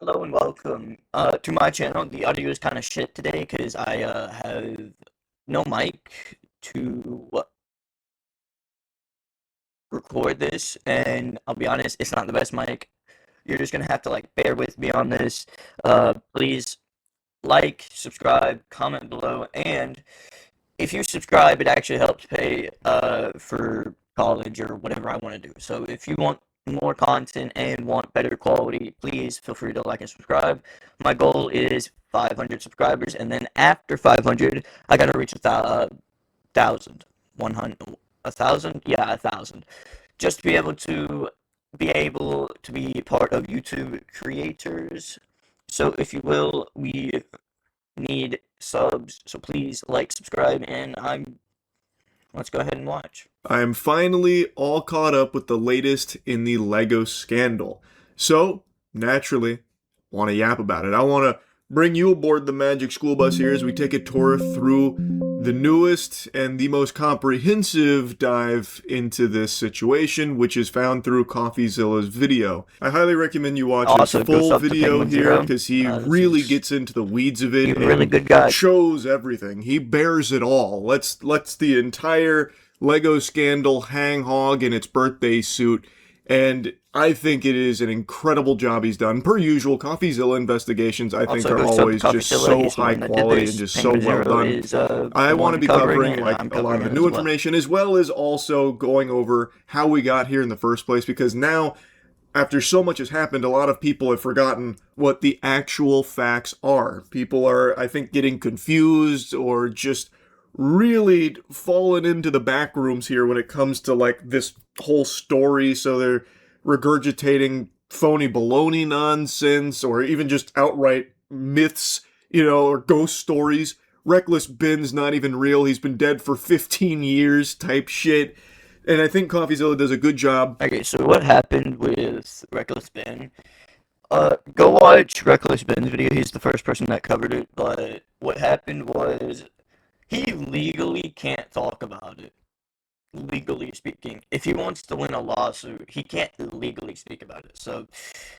Hello and welcome to my channel. The audio is kind of shit today because I have no mic to record this, and I'll be honest, it's not the best mic. You're just gonna have to bear with me on this. Please like, subscribe, comment below, and if you subscribe, it actually helps pay for college or whatever I want to do. So if you want more content and want better quality, please feel free to like and subscribe. My goal is 500 subscribers, and then after 500, I gotta reach thousand, 100, 1,000, yeah, 1,000, just to be part of YouTube creators. So if you will, we need subs, so please like, subscribe, and let's go ahead and watch. I'm finally all caught up with the latest in the LEGO scandal. So, naturally, want to yap about it. I want to bring you aboard the Magic School Bus here as we take a tour through the newest and the most comprehensive dive into this situation, which is found through Coffeezilla's video. I highly recommend you watch his full video here because he really gets into the weeds of it and really good guy. Shows everything. He bears it all. Lets the entire LEGO scandal hang hog in its birthday suit, and I think it is an incredible job he's done. Per usual, Coffeezilla investigations, I think, are always just so high quality and just so well done. I want to be covering a lot of the new information, as well as also going over how we got here in the first place, because now, after so much has happened, a lot of people have forgotten what the actual facts are. People are, I think, getting confused or just really fallen into the back rooms here when it comes to this whole story. So they're regurgitating phony baloney nonsense, or even just outright myths, or ghost stories. Reckless Ben's not even real. He's been dead for 15 years type shit. And I think Coffeezilla does a good job. Okay, so what happened with Reckless Ben? Go watch Reckless Ben's video. He's the first person that covered it. But what happened was, he legally can't talk about it. Legally speaking. If he wants to win a lawsuit, he can't legally speak about it. So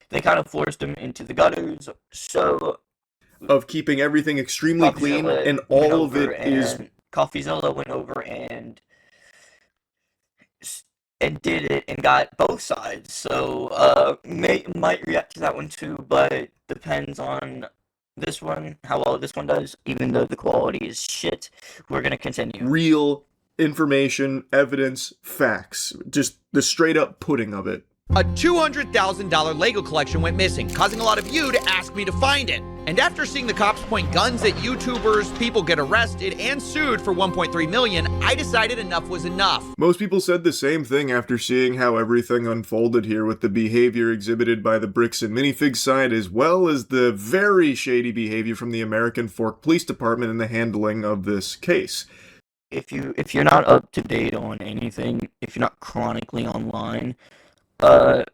they kind of forced him into the gutters. So of keeping everything extremely clean, and all of it is... Coffeezilla went over and did it and got both sides. So might react to that one too, but depends on this one, how well this one does. Even though the quality is shit, we're gonna continue. Real information, evidence, facts. Just the straight up pudding of it. A $200,000 LEGO collection went missing, causing a lot of you to ask me to find it. And after seeing the cops point guns at YouTubers, people get arrested and sued for $1.3 million, I decided enough was enough. Most people said the same thing after seeing how everything unfolded here with the behavior exhibited by the Bricks and Minifigs side, as well as the very shady behavior from the American Fork Police Department in the handling of this case. If you're not up to date on anything, if you're not chronically online, the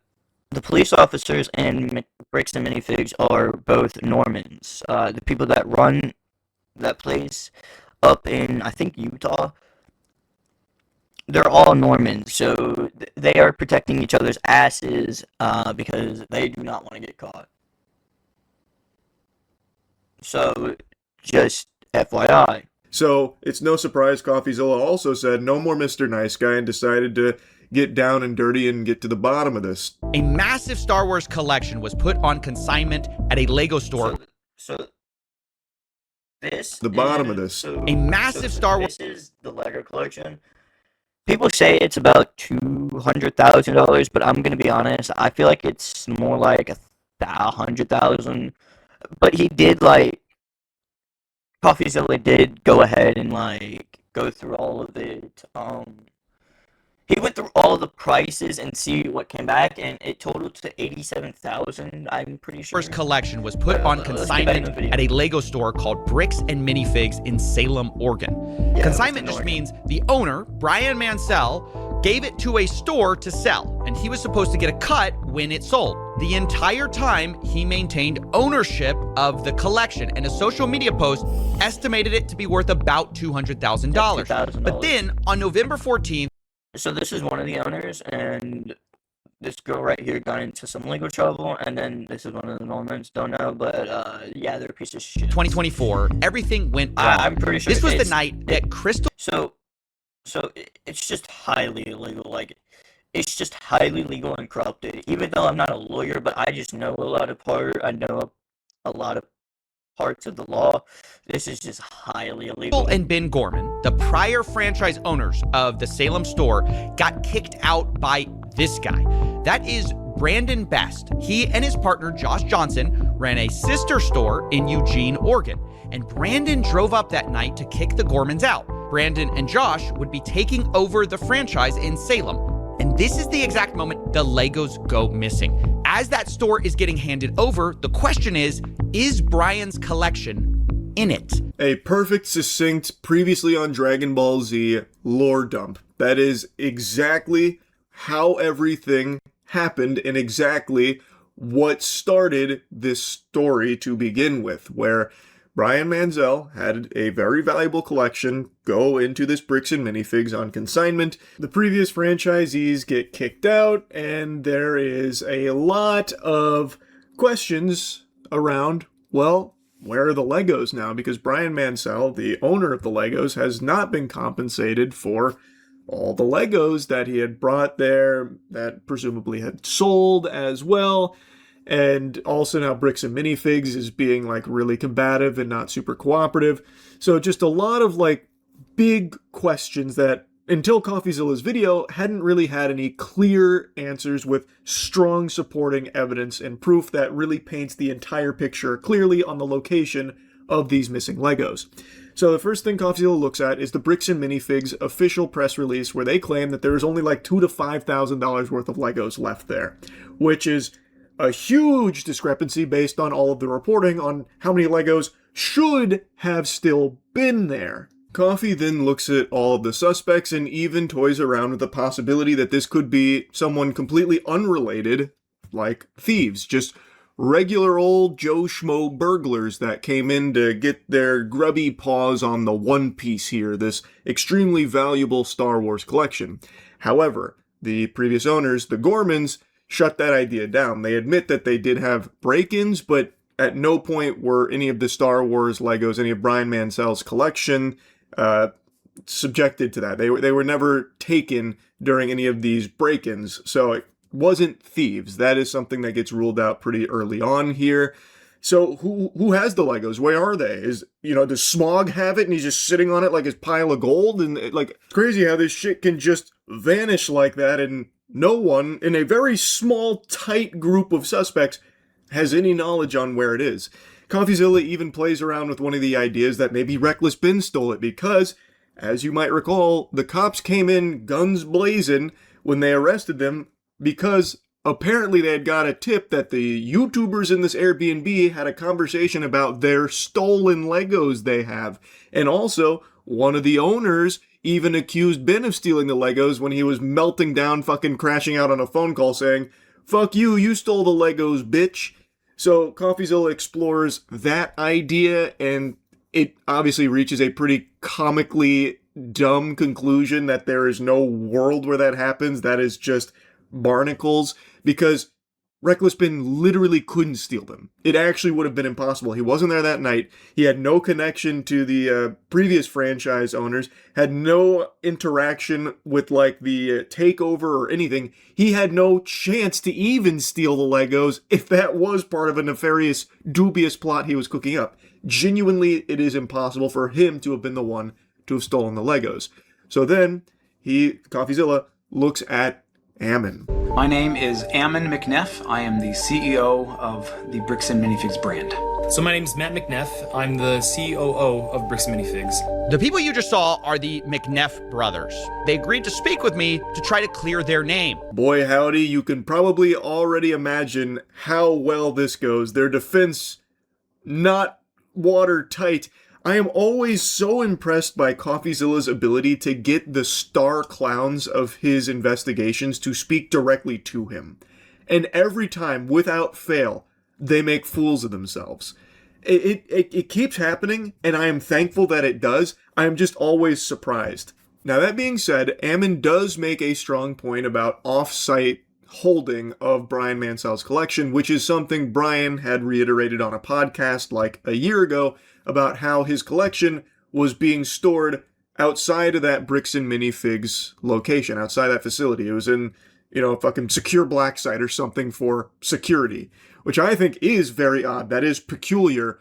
police officers and Bricks and Minifigs are both Normans. The people that run that place up in, I think, Utah, they're all Normans. So they are protecting each other's asses because they do not want to get caught. So, just FYI. So, it's no surprise Coffeezilla also said no more Mr. Nice Guy and decided to get down and dirty and get to the bottom of this. A massive Star Wars collection was put on consignment at a LEGO store. So this the bottom of this. A massive Star Wars. This is the LEGO collection. People say it's about $200,000, but I'm gonna be honest. I feel like it's more like 100,000. But he did Coffeezilla did go ahead and go through all of it. He went through all the prices and see what came back, and it totaled to $87,000, I'm pretty sure. First collection was put on consignment at a LEGO store called Bricks and Minifigs in Salem, Oregon. Yeah, consignment just means the owner, Brian Mansell, gave it to a store to sell, and he was supposed to get a cut when it sold. The entire time, he maintained ownership of the collection, and a social media post estimated it to be worth about $200,000. But then, on November 14th, so this is one of the owners, and this girl right here got into some legal trouble, and then this is one of the Normans. Don't know, but yeah, they're a piece of shit. 2024, everything went wrong. I'm pretty sure this was the night that Crystal. So it's just highly illegal. Like, it's just highly legal and corrupted. Even though I'm not a lawyer, but I just know I know a lot of parts of the law. This is just highly illegal. And Ben Gorman, the prior franchise owners of the Salem store, got kicked out by this guy. That is Brandon Best. He and his partner Josh Johnson ran a sister store in Eugene, Oregon. And Brandon drove up that night to kick the Gormans out. Brandon and Josh would be taking over the franchise in Salem. And this is the exact moment the Legos go missing. As that store is getting handed over, the question is Brian's collection in it? A perfect, succinct, previously on Dragon Ball Z lore dump. That is exactly how everything happened and exactly what started this story to begin with, where Brian Manziel had a very valuable collection go into this bricks and minifigs on consignment. The previous franchisees get kicked out, and there is a lot of questions around, well, where are the Legos now? Because Brian Mansell, the owner of the Legos, has not been compensated for all the Legos that he had brought there, that presumably had sold as well. And also now Bricks and Minifigs is being like really combative and not super cooperative. So just a lot of like big questions that until Coffeezilla's video hadn't really had any clear answers with strong supporting evidence and proof that really paints the entire picture clearly on the location of these missing Legos. So the first thing Coffeezilla looks at is the Bricks and Minifigs official press release where they claim that there is only like $2,000 to $5,000 worth of Legos left there, which is a huge discrepancy based on all of the reporting on how many Legos should have still been there. Coffee then looks at all of the suspects and even toys around with the possibility that this could be someone completely unrelated, like thieves, just regular old Joe Schmo burglars that came in to get their grubby paws on the One Piece here, this extremely valuable Star Wars collection. However, the previous owners, the Gormans, shut that idea down. They admit that they did have break-ins, but at no point were any of the Star Wars Legos, any of Brian Mansell's collection, subjected to that. They were never taken during any of these break-ins, so it wasn't thieves. That is something that gets ruled out pretty early on here. So who has the Legos? Where are they? Does Smog have it and he's just sitting on it like his pile of gold? And it's crazy how this shit can just vanish like that, and no one in a very small, tight group of suspects has any knowledge on where it is. Coffeezilla even plays around with one of the ideas that maybe Reckless Ben stole it because, as you might recall, the cops came in guns blazing when they arrested them because apparently they had got a tip that the YouTubers in this Airbnb had a conversation about their stolen Legos they have. And also, one of the owners even accused Ben of stealing the Legos when he was melting down, fucking crashing out on a phone call saying, "Fuck you, you stole the Legos, bitch." So Coffeezilla explores that idea, and it obviously reaches a pretty comically dumb conclusion that there is no world where that happens. That is just barnacles, because Reckless Ben literally couldn't steal them. It actually would have been impossible. He wasn't there that night. He had no connection to the previous franchise owners, had no interaction with like the takeover or anything. He had no chance to even steal the Legos if that was part of a nefarious, dubious plot he was cooking up. Genuinely, it is impossible for him to have been the one to have stolen the Legos. So then, Coffeezilla, looks at Ammon. My name is Ammon McNeff. I am the CEO of the Bricks and Minifigs brand. So my name is Matt McNeff. I'm the COO of Bricks and Minifigs. The people you just saw are the McNeff brothers. They agreed to speak with me to try to clear their name. Boy howdy, you can probably already imagine how well this goes. Their defense, not watertight. I am always so impressed by Coffeezilla's ability to get the star clowns of his investigations to speak directly to him. And every time, without fail, they make fools of themselves. It keeps happening, and I am thankful that it does. I am just always surprised. Now, that being said, Ammon does make a strong point about off-site holding of Brian Mansell's collection, which is something Brian had reiterated on a podcast like a year ago about how his collection was being stored outside of that Bricks and Minifigs location, outside that facility. It was in, a fucking secure black site or something for security, which I think is very odd. That is peculiar.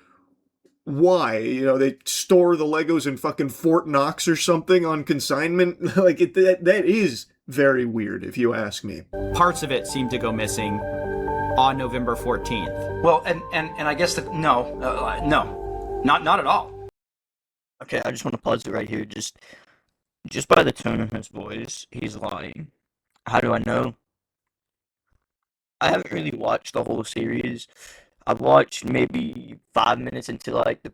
Why? They store the Legos in fucking Fort Knox or something on consignment? That is very weird, if you ask me. Parts of it seem to go missing on November 14th. Well, and I guess no, not at all. Okay, I just want to pause it right here. Just by the tone of his voice, he's lying. How do I know? I haven't really watched the whole series. I've watched maybe 5 minutes into the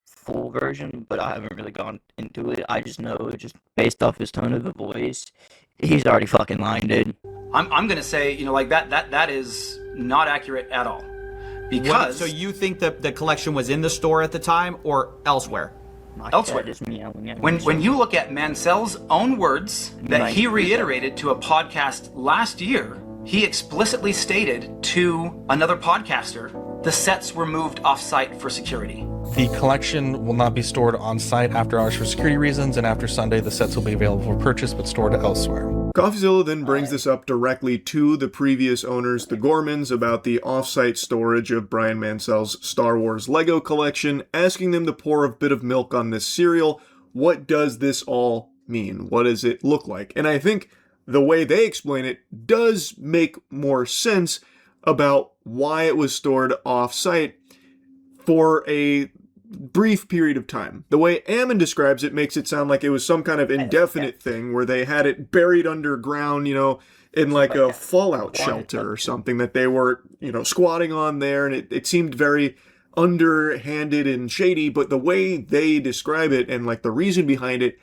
full version, but I haven't really gone into it. I just know, just based off his tone of the voice, he's already fucking lying, dude. I'm gonna say, that is not accurate at all. Because So you think that the collection was in the store at the time or elsewhere? Elsewhere. Just me yelling at when you look at Mansell's own words that he reiterated to a podcast last year, he explicitly stated to another podcaster, the sets were moved off-site for security. The collection will not be stored on site after hours for security reasons, and after Sunday, the sets will be available for purchase but stored elsewhere. Coffezilla then brings this up directly to the previous owners, the Gormans, about the off-site storage of Brian Mansell's Star Wars Lego collection, asking them to pour a bit of milk on this cereal. What does this all mean? What does it look like? And I think the way they explain it does make more sense about why it was stored off-site for a brief period of time. The way Ammon describes it makes it sound like it was some kind of indefinite thing where they had it buried underground, in a fallout shelter or something that they were, squatting on there, and it seemed very underhanded and shady, but the way they describe it and the reason behind it,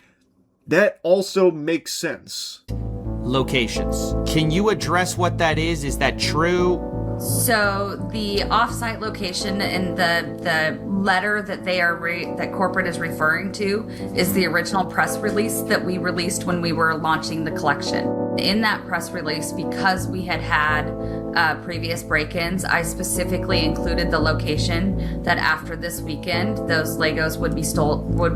that also makes sense. Locations. Can you address what that is? Is that true? So the off-site location in the letter that that corporate is referring to is the original press release that we released when we were launching the collection. In that press release, because we had previous break-ins, I specifically included the location that after this weekend, those Legos would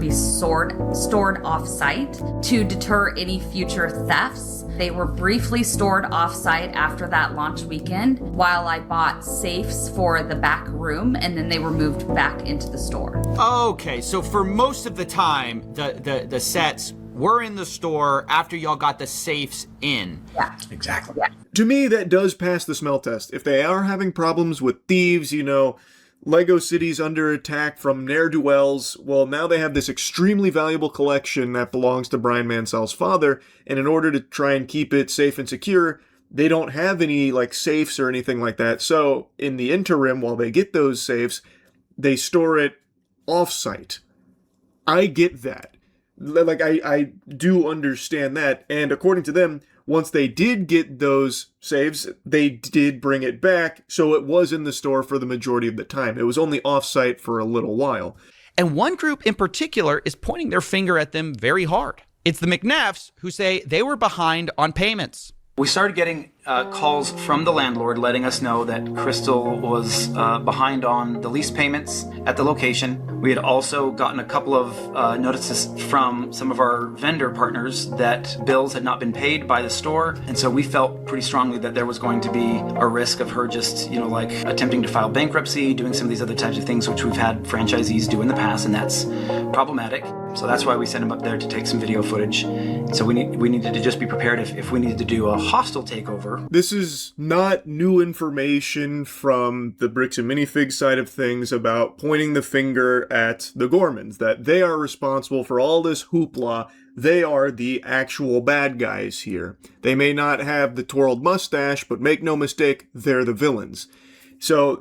be stored off-site to deter any future thefts. They were briefly stored off-site after that launch weekend while I bought safes for the back room, and then they were moved back into the store. Okay, so for most of the time, the sets were in the store after y'all got the safes in. Yeah. Exactly. Yeah. To me, that does pass the smell test. If they are having problems with thieves, Lego City's under attack from ne'er-do-wells, well, now they have this extremely valuable collection that belongs to Brian Mansell's father, and in order to try and keep it safe and secure, they don't have any, safes or anything like that. So, in the interim, while they get those safes, they store it off-site. I get that. I do understand that, and according to them, once they did get those saves, they did bring it back, so it was in the store for the majority of the time. It was only off-site for a little while. And one group in particular is pointing their finger at them very hard. It's the McNeffs, who say they were behind on payments. We started getting calls from the landlord letting us know that Crystal was behind on the lease payments at the location. We had also gotten a couple of notices from some of our vendor partners that bills had not been paid by the store. And so we felt pretty strongly that there was going to be a risk of her just, attempting to file bankruptcy, doing some of these other types of things, which we've had franchisees do in the past, and that's problematic. So that's why we sent him up there to take some video footage. So we needed to just be prepared if we needed to do a hostile takeover. This is not new information from the Bricks and Minifigs side of things about pointing the finger at the Gormans, that they are responsible for all this hoopla. They are the actual bad guys here. They may not have the twirled mustache, but make no mistake, they're the villains. So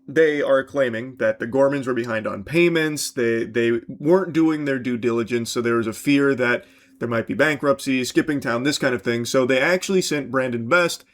they are claiming that the Gormans were behind on payments, they weren't doing their due diligence, so there was a fear that there might be bankruptcy, skipping town, this kind of thing. So they actually sent Brandon Best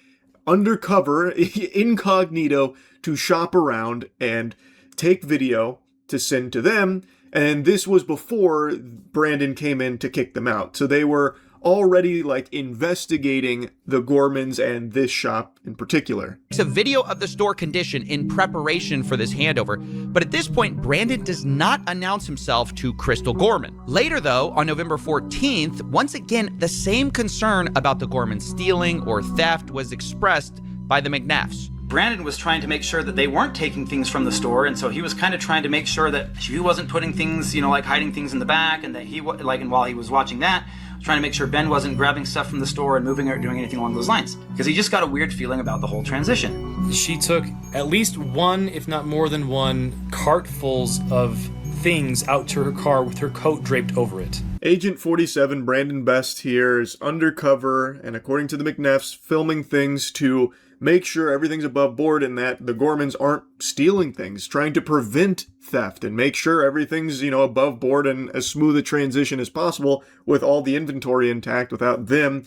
undercover, incognito, to shop around and take video to send to them. And this was before Brandon came in to kick them out. So they were already like investigating the Gormans and this shop in particular. It's a video of the store condition in preparation for this handover, but at this point, Brandon does not announce himself to Crystal Gorman. Later though, on November 14th, once again, the same concern about the Gorman stealing or theft was expressed by the McNeffs. Brandon was trying to make sure that they weren't taking things from the store, and so he was kind of trying to make sure that he wasn't putting things, like hiding things in the back, and that and while he was watching that, trying to make sure Ben wasn't grabbing stuff from the store and moving it or doing anything along those lines, because he just got a weird feeling about the whole transition. She took at least one, if not more than one, cartfuls of things out to her car with her coat draped over it. Agent 47, Brandon Best here, is undercover, and according to the McNeffs, filming things to make sure everything's above board and that the Gormans aren't stealing things, trying to prevent theft and make sure everything's, above board and as smooth a transition as possible with all the inventory intact without them,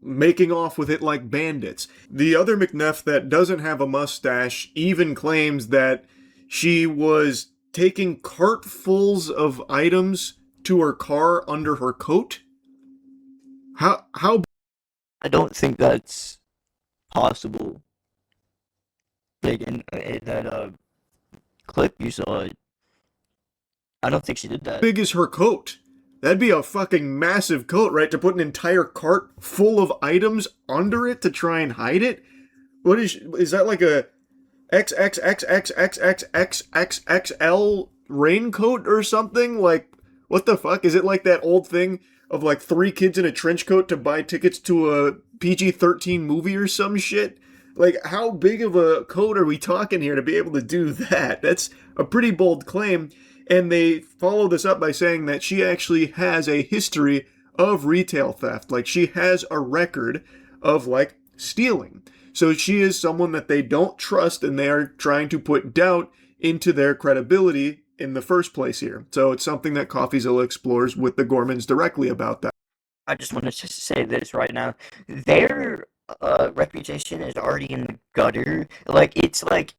making off with it like bandits. The other McNeff that doesn't have a mustache even claims that she was taking cartfuls of items to her car under her coat. How? I don't think that's possible. Like in that clip you saw, I don't think she did that. Big is her coat? That'd be a fucking massive coat, right? To put an entire cart full of items under it to try and hide it? What is that like a XXXXXXXXL raincoat or something? Like, what the fuck? Is it like that old thing of like 3 kids in a trench coat to buy tickets to a PG-13 movie or some shit? Like, how big of a coat are we talking here to be able to do that? That's a pretty bold claim. And they follow this up by saying that she actually has a history of retail theft. Like, she has a record of, like, stealing. So she is someone that they don't trust, and they are trying to put doubt into their credibility in the first place here. So it's something that Coffezilla explores with the Gormans directly about that. I just want to just say this right now. Their reputation is already in the gutter. Like, it's like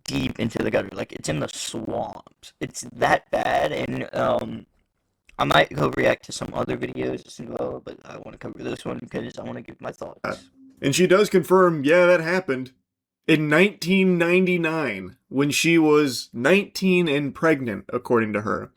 deep into the gutter. Like, it's in the swamps. It's that bad. And I might go react to some other videos as well, but I want to cover this one because I want to give my thoughts. And she does confirm, yeah, that happened in 1999 when she was 19 and pregnant, according to her.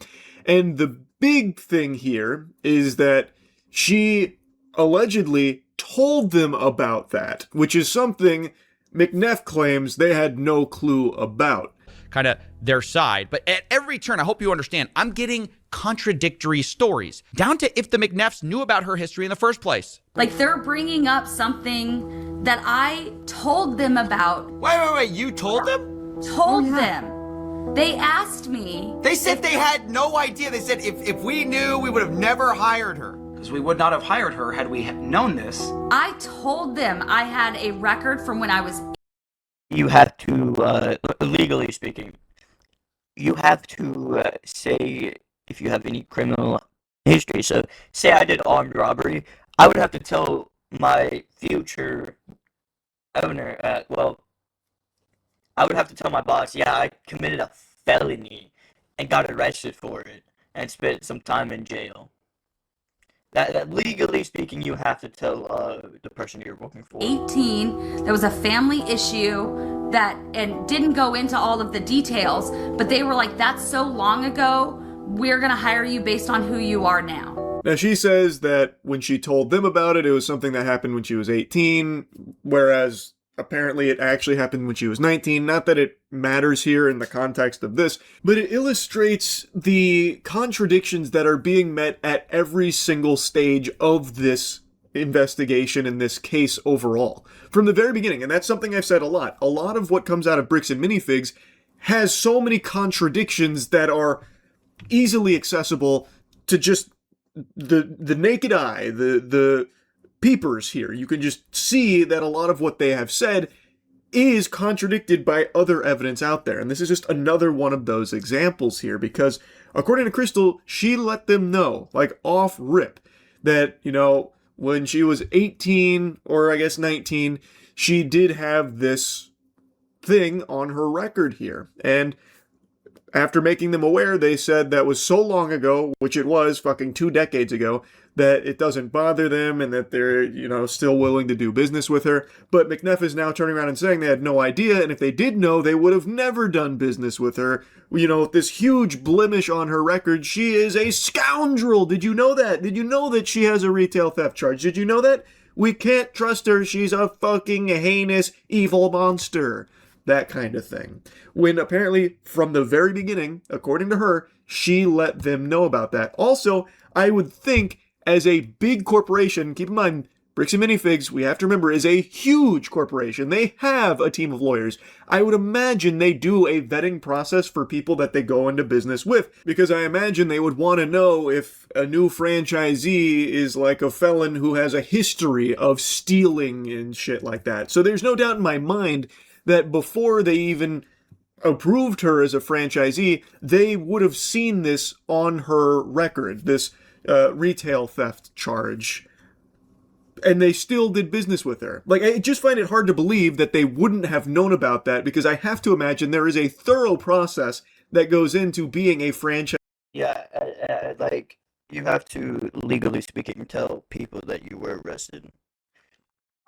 And the big thing here is that she allegedly told them about that, which is something McNeff claims they had no clue about. Kind of their side. But at every turn, I hope you understand, I'm getting contradictory stories, down to if the McNeffs knew about her history in the first place. Like, they're bringing up something that I told them about. Wait, you told them? Told them. They asked me. They said they had no idea. They said if we knew, we would have never hired her. Because we would not have hired her had we known this. I told them I had a record from when I was... You have to, legally speaking, you have to say if you have any criminal history. So, say I did armed robbery, I would have to tell my future owner, I would have to tell my boss, yeah, I committed a felony and got arrested for it and spent some time in jail. That legally speaking, you have to tell the person you're working for. 18, there was a family issue that, and didn't go into all of the details, but they were like, that's so long ago, we're gonna hire you based on who you are now. Now, she says that when she told them about it, it was something that happened when she was 18, whereas apparently it actually happened when she was 19. Not that it matters here in the context of this, but it illustrates the contradictions that are being met at every single stage of this investigation in this case overall. From the very beginning, and that's something I've said a lot of what comes out of Bricks and Minifigs has so many contradictions that are easily accessible to just the naked eye, the peepers here. You can just see that a lot of what they have said is contradicted by other evidence out there. And this is just another one of those examples here, because according to Crystal, she let them know, like off rip, that, when she was 18 or I guess 19, she did have this thing on her record here. And After making them aware, they said that was so long ago, which it was fucking 2 decades ago, that it doesn't bother them and that they're, still willing to do business with her. But McNeff is now turning around and saying they had no idea, and if they did know, they would have never done business with her. This huge blemish on her record, she is a scoundrel. Did you know that? Did you know that she has a retail theft charge? Did you know that? We can't trust her. She's a fucking heinous, evil monster. That kind of thing. When apparently, from the very beginning, according to her, she let them know about that. Also, I would think, as a big corporation, keep in mind, Bricks and Minifigs, we have to remember, is a huge corporation. They have a team of lawyers. I would imagine they do a vetting process for people that they go into business with, because I imagine they would want to know if a new franchisee is like a felon who has a history of stealing and shit like that. So there's no doubt in my mind that before they even approved her as a franchisee, they would have seen this on her record, this retail theft charge. And they still did business with her. Like, I just find it hard to believe that they wouldn't have known about that, because I have to imagine there is a thorough process that goes into being a franchise. Yeah, like, you have to, legally speaking, tell people that you were arrested.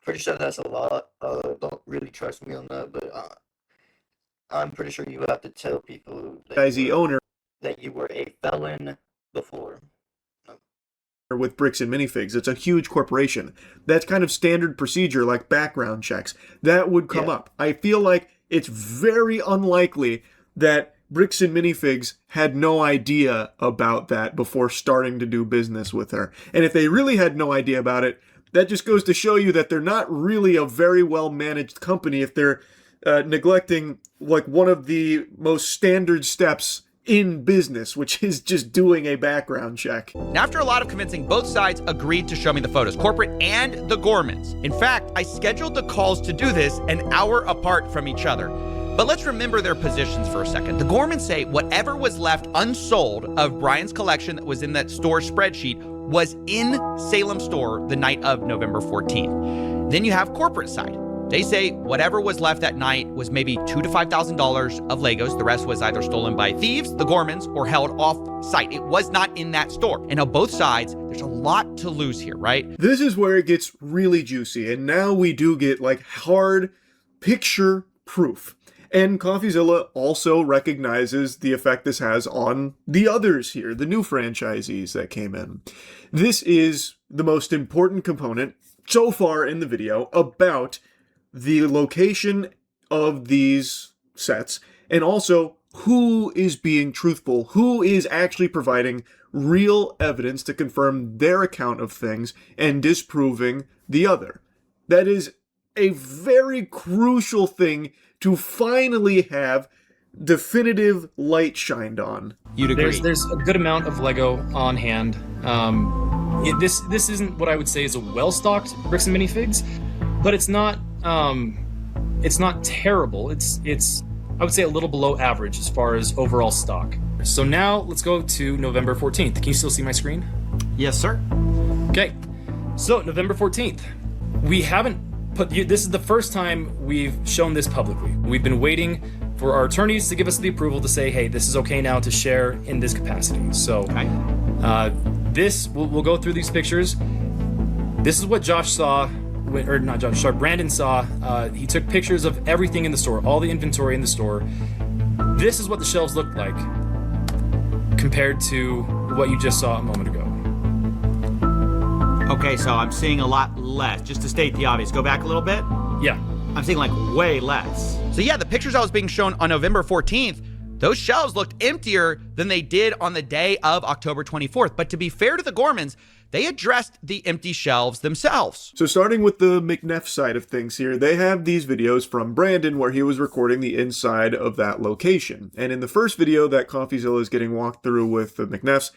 Pretty sure that's a lot. Don't really trust me on that, but I'm pretty sure you have to tell people that you were a felon before. With Bricks and Minifigs. It's a huge corporation. That's kind of standard procedure, like background checks. That would come up. I feel like it's very unlikely that Bricks and Minifigs had no idea about that before starting to do business with her. And if they really had no idea about it, that just goes to show you that they're not really a very well-managed company if they're neglecting like one of the most standard steps in business, which is just doing a background check. And after a lot of convincing, both sides agreed to show me the photos, corporate and the Gormans. In fact, I scheduled the calls to do this an hour apart from each other. But let's remember their positions for a second. The Gormans say whatever was left unsold of Brian's collection that was in that store spreadsheet was in Salem store the night of November 14th. Then you have corporate side. They say whatever was left that night was maybe $2,000 to $5,000 of Legos. The rest was either stolen by thieves, the Gormans, or held off site. It was not in that store. And on both sides, there's a lot to lose here, right? This is where it gets really juicy. And now we do get like hard picture proof. And Coffezilla also recognizes the effect this has on the others here, the new franchisees that came in. This is the most important component so far in the video about the location of these sets, and also who is being truthful, who is actually providing real evidence to confirm their account of things and disproving the other. That is a very crucial thing to finally have definitive light shined on. You'd agree. There's a good amount of Lego on hand. This isn't what I would say is a well-stocked Bricks and Minifigs, but it's not terrible. It's I would say a little below average as far as overall stock. So now let's go to November 14th. Can you still see my screen? Yes, sir. Okay. So November 14th. We haven't this is the first time we've shown this publicly. We've been waiting for our attorneys to give us the approval to say, hey, this is okay now to share in this capacity. So we'll go through these pictures. This is what Josh saw. Brandon saw. He took pictures of everything in the store, all the inventory in the store. This is what the shelves looked like compared to what you just saw a moment ago. Okay, so I'm seeing a lot less. Just to state the obvious, go back a little bit. Yeah. I'm seeing like way less. So yeah, the pictures I was being shown on November 14th, those shelves looked emptier than they did on the day of October 24th. But to be fair to the Gormans, they addressed the empty shelves themselves. So starting with the McNeff side of things here, they have these videos from Brandon where he was recording the inside of that location. And in the first video that Coffezilla is getting walked through with the McNeffs,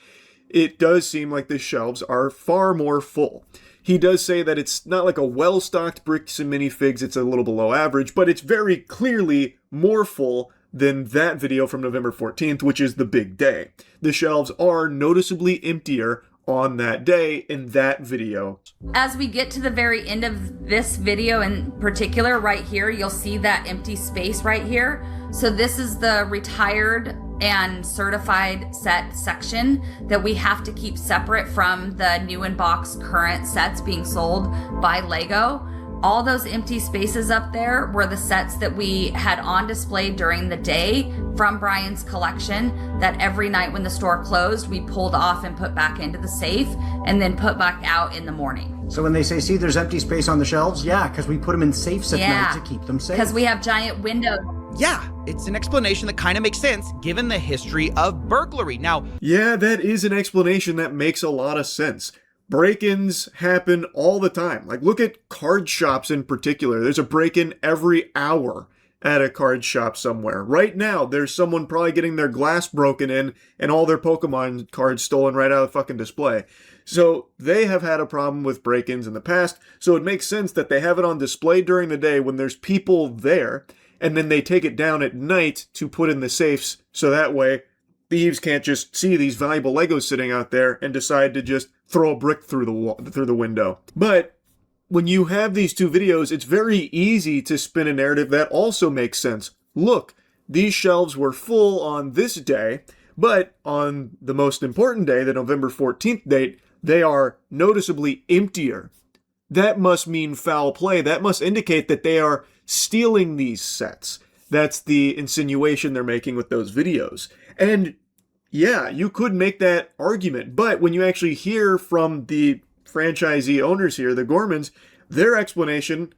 it does seem like the shelves are far more full. He does say that it's not like a well-stocked Bricks and Minifigs, it's a little below average, but it's very clearly more full than that video from November 14th, which is the big day. The shelves are noticeably emptier on that day in that video. As we get to the very end of this video in particular, right here, you'll see that empty space right here. So this is the retired and certified set section that we have to keep separate from the new in box current sets being sold by LEGO. All those empty spaces up there were the sets that we had on display during the day from Brian's collection that every night when the store closed, we pulled off and put back into the safe and then put back out in the morning. So when they say, see, there's empty space on the shelves, yeah, because we put them in safes at night to keep them safe. Because we have giant windows. Yeah, it's an explanation that kind of makes sense given the history of burglary. Now, yeah, that is an explanation that makes a lot of sense. Break-ins happen all the time. Like, look at card shops in particular. There's a break-in every hour at a card shop somewhere. Right now, there's someone probably getting their glass broken in and all their Pokemon cards stolen right out of the fucking display. So they have had a problem with break-ins in the past, so it makes sense that they have it on display during the day when there's people there, and then they take it down at night to put in the safes, so that way thieves can't just see these valuable Legos sitting out there and decide to just throw a brick through the window. But when you have these two videos, it's very easy to spin a narrative that also makes sense. Look, these shelves were full on this day, but on the most important day, the November 14th date, they are noticeably emptier. That must mean foul play. That must indicate that they are stealing these sets. That's the insinuation they're making with those videos. And yeah, you could make that argument, but when you actually hear from the franchisee owners here, the Gormans, their explanation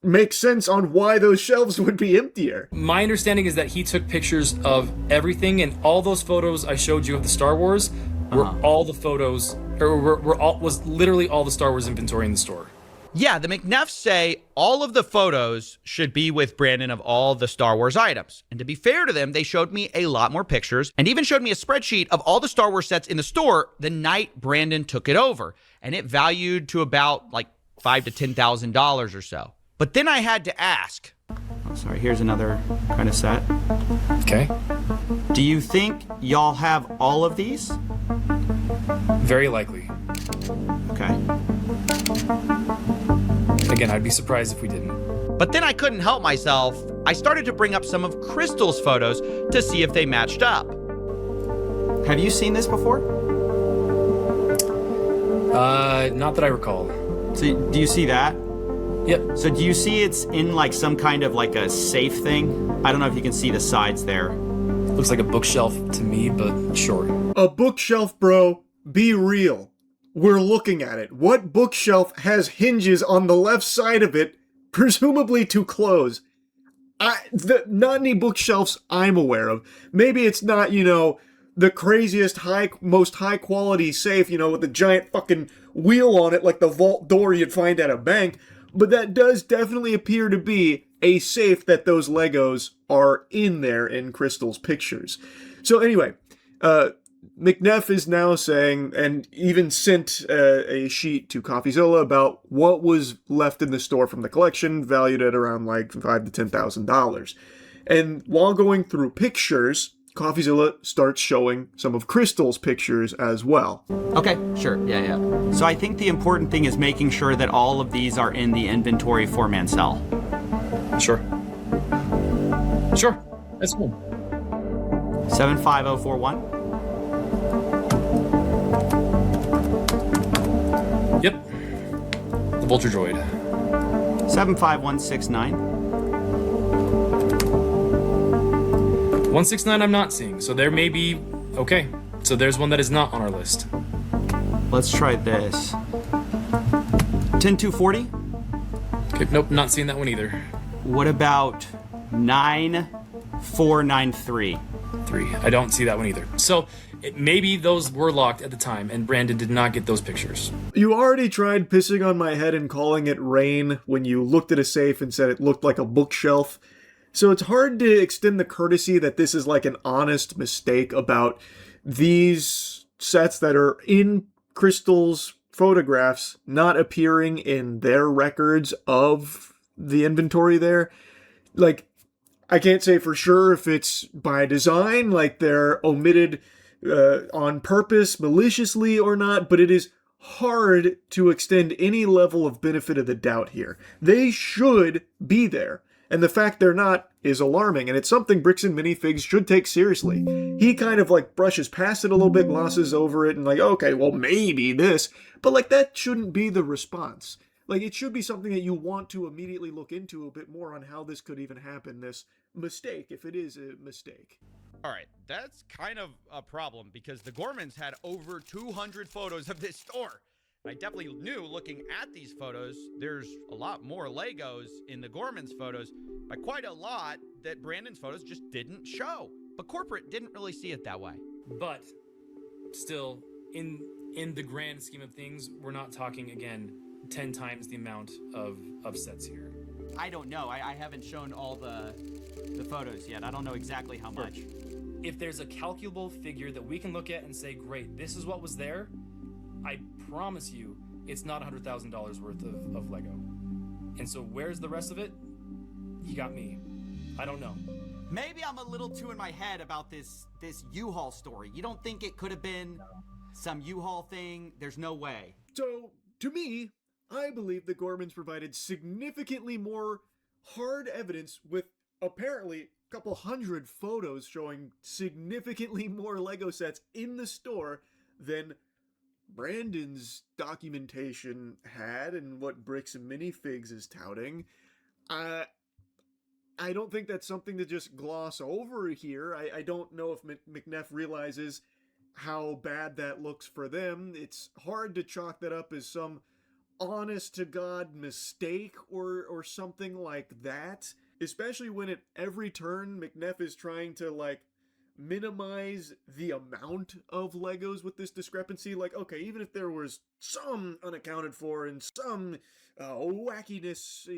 makes sense on why those shelves would be emptier. My understanding is that he took pictures of everything, and all those photos I showed you of the Star Wars were all the photos, or was literally all the Star Wars inventory in the store. yeah, the McNeffs say all of the photos should be with Brandon of all the Star Wars items. And to be fair to them, they showed me a lot more pictures and even showed me a spreadsheet of all the Star Wars sets in the store the night Brandon took it over. And it valued to about like $5,000 to $10,000 or so. But then I had to ask. Oh, sorry, here's another kind of set. Okay. Do you think y'all have all of these? Very likely. Okay. Again, I'd be surprised if we didn't. But then I couldn't help myself. I started to bring up some of Crystal's photos to see if they matched up. Have you seen this before? Not that I recall. So do you see that? Yep. So do you see it's in like some kind of like a safe thing? I don't know if you can see the sides there. Looks like a bookshelf to me, but sure. A bookshelf, bro. Be real. We're looking at it. What bookshelf has hinges on the left side of it, presumably to close? Not any bookshelves I'm aware of. Maybe it's not, the craziest most high quality safe, with the giant fucking wheel on it like the vault door you'd find at a bank. But that does definitely appear to be a safe that those Legos are in there in Crystal's pictures. So anyway, McNeff is now saying, and even sent a sheet to Coffezilla about what was left in the store from the collection, valued at around like $5,000 to $10,000. And while going through pictures, Coffezilla starts showing some of Crystal's pictures as well. Okay, sure, yeah. So I think the important thing is making sure that all of these are in the inventory for Mansell. Sure. Sure, that's cool. 75041. Yep. The Vulture Droid. 75169. 169 I'm not seeing, so there may be... Okay, so there's one that is not on our list. Let's try this. 10240. Okay, nope, not seeing that one either. What about 9493? 3. I don't see that one either. So maybe those were locked at the time, and Brandon did not get those pictures. You already tried pissing on my head and calling it rain when you looked at a safe and said it looked like a bookshelf. So it's hard to extend the courtesy that this is like an honest mistake about these sets that are in Crystal's photographs not appearing in their records of the inventory there. Like, I can't say for sure if it's by design, like they're omitted on purpose, maliciously or not, but it is hard to extend any level of benefit of the doubt here. They should be there. And the fact they're not is alarming, and it's something Bricks and Minifigs should take seriously. He kind of like brushes past it a little bit, glosses over it, and like, okay, well, maybe this. But like, that shouldn't be the response. Like, it should be something that you want to immediately look into a bit more on how this could even happen, this mistake, if it is a mistake. All right, that's kind of a problem because the Gormans had over 200 photos of this store. I definitely knew looking at these photos, there's a lot more Legos in the Gormans photos by quite a lot that Brandon's photos just didn't show. But corporate didn't really see it that way. But still, in the grand scheme of things, we're not talking, again, 10 times the amount of sets here. I don't know. I haven't shown all the photos yet. I don't know exactly how much. If there's a calculable figure that we can look at and say, great, this is what was there, I promise you it's not $100,000 worth of Lego. And so where's the rest of it? You got me. I don't know. Maybe I'm a little too in my head about this U-Haul story. You don't think it could have been some U-Haul thing? There's no way. So, to me, I believe the Gormans provided significantly more hard evidence with apparently a couple hundred photos showing significantly more Lego sets in the store than Brandon's documentation had and what Bricks and Minifigs is touting. I don't think that's something to just gloss over here. I don't know if McNeff realizes how bad that looks for them. It's hard to chalk that up as some honest-to-God mistake or something like that. Especially when at every turn, McNeff is trying to, like, minimize the amount of Legos with this discrepancy. Like, okay, even if there was some unaccounted for and some wackiness,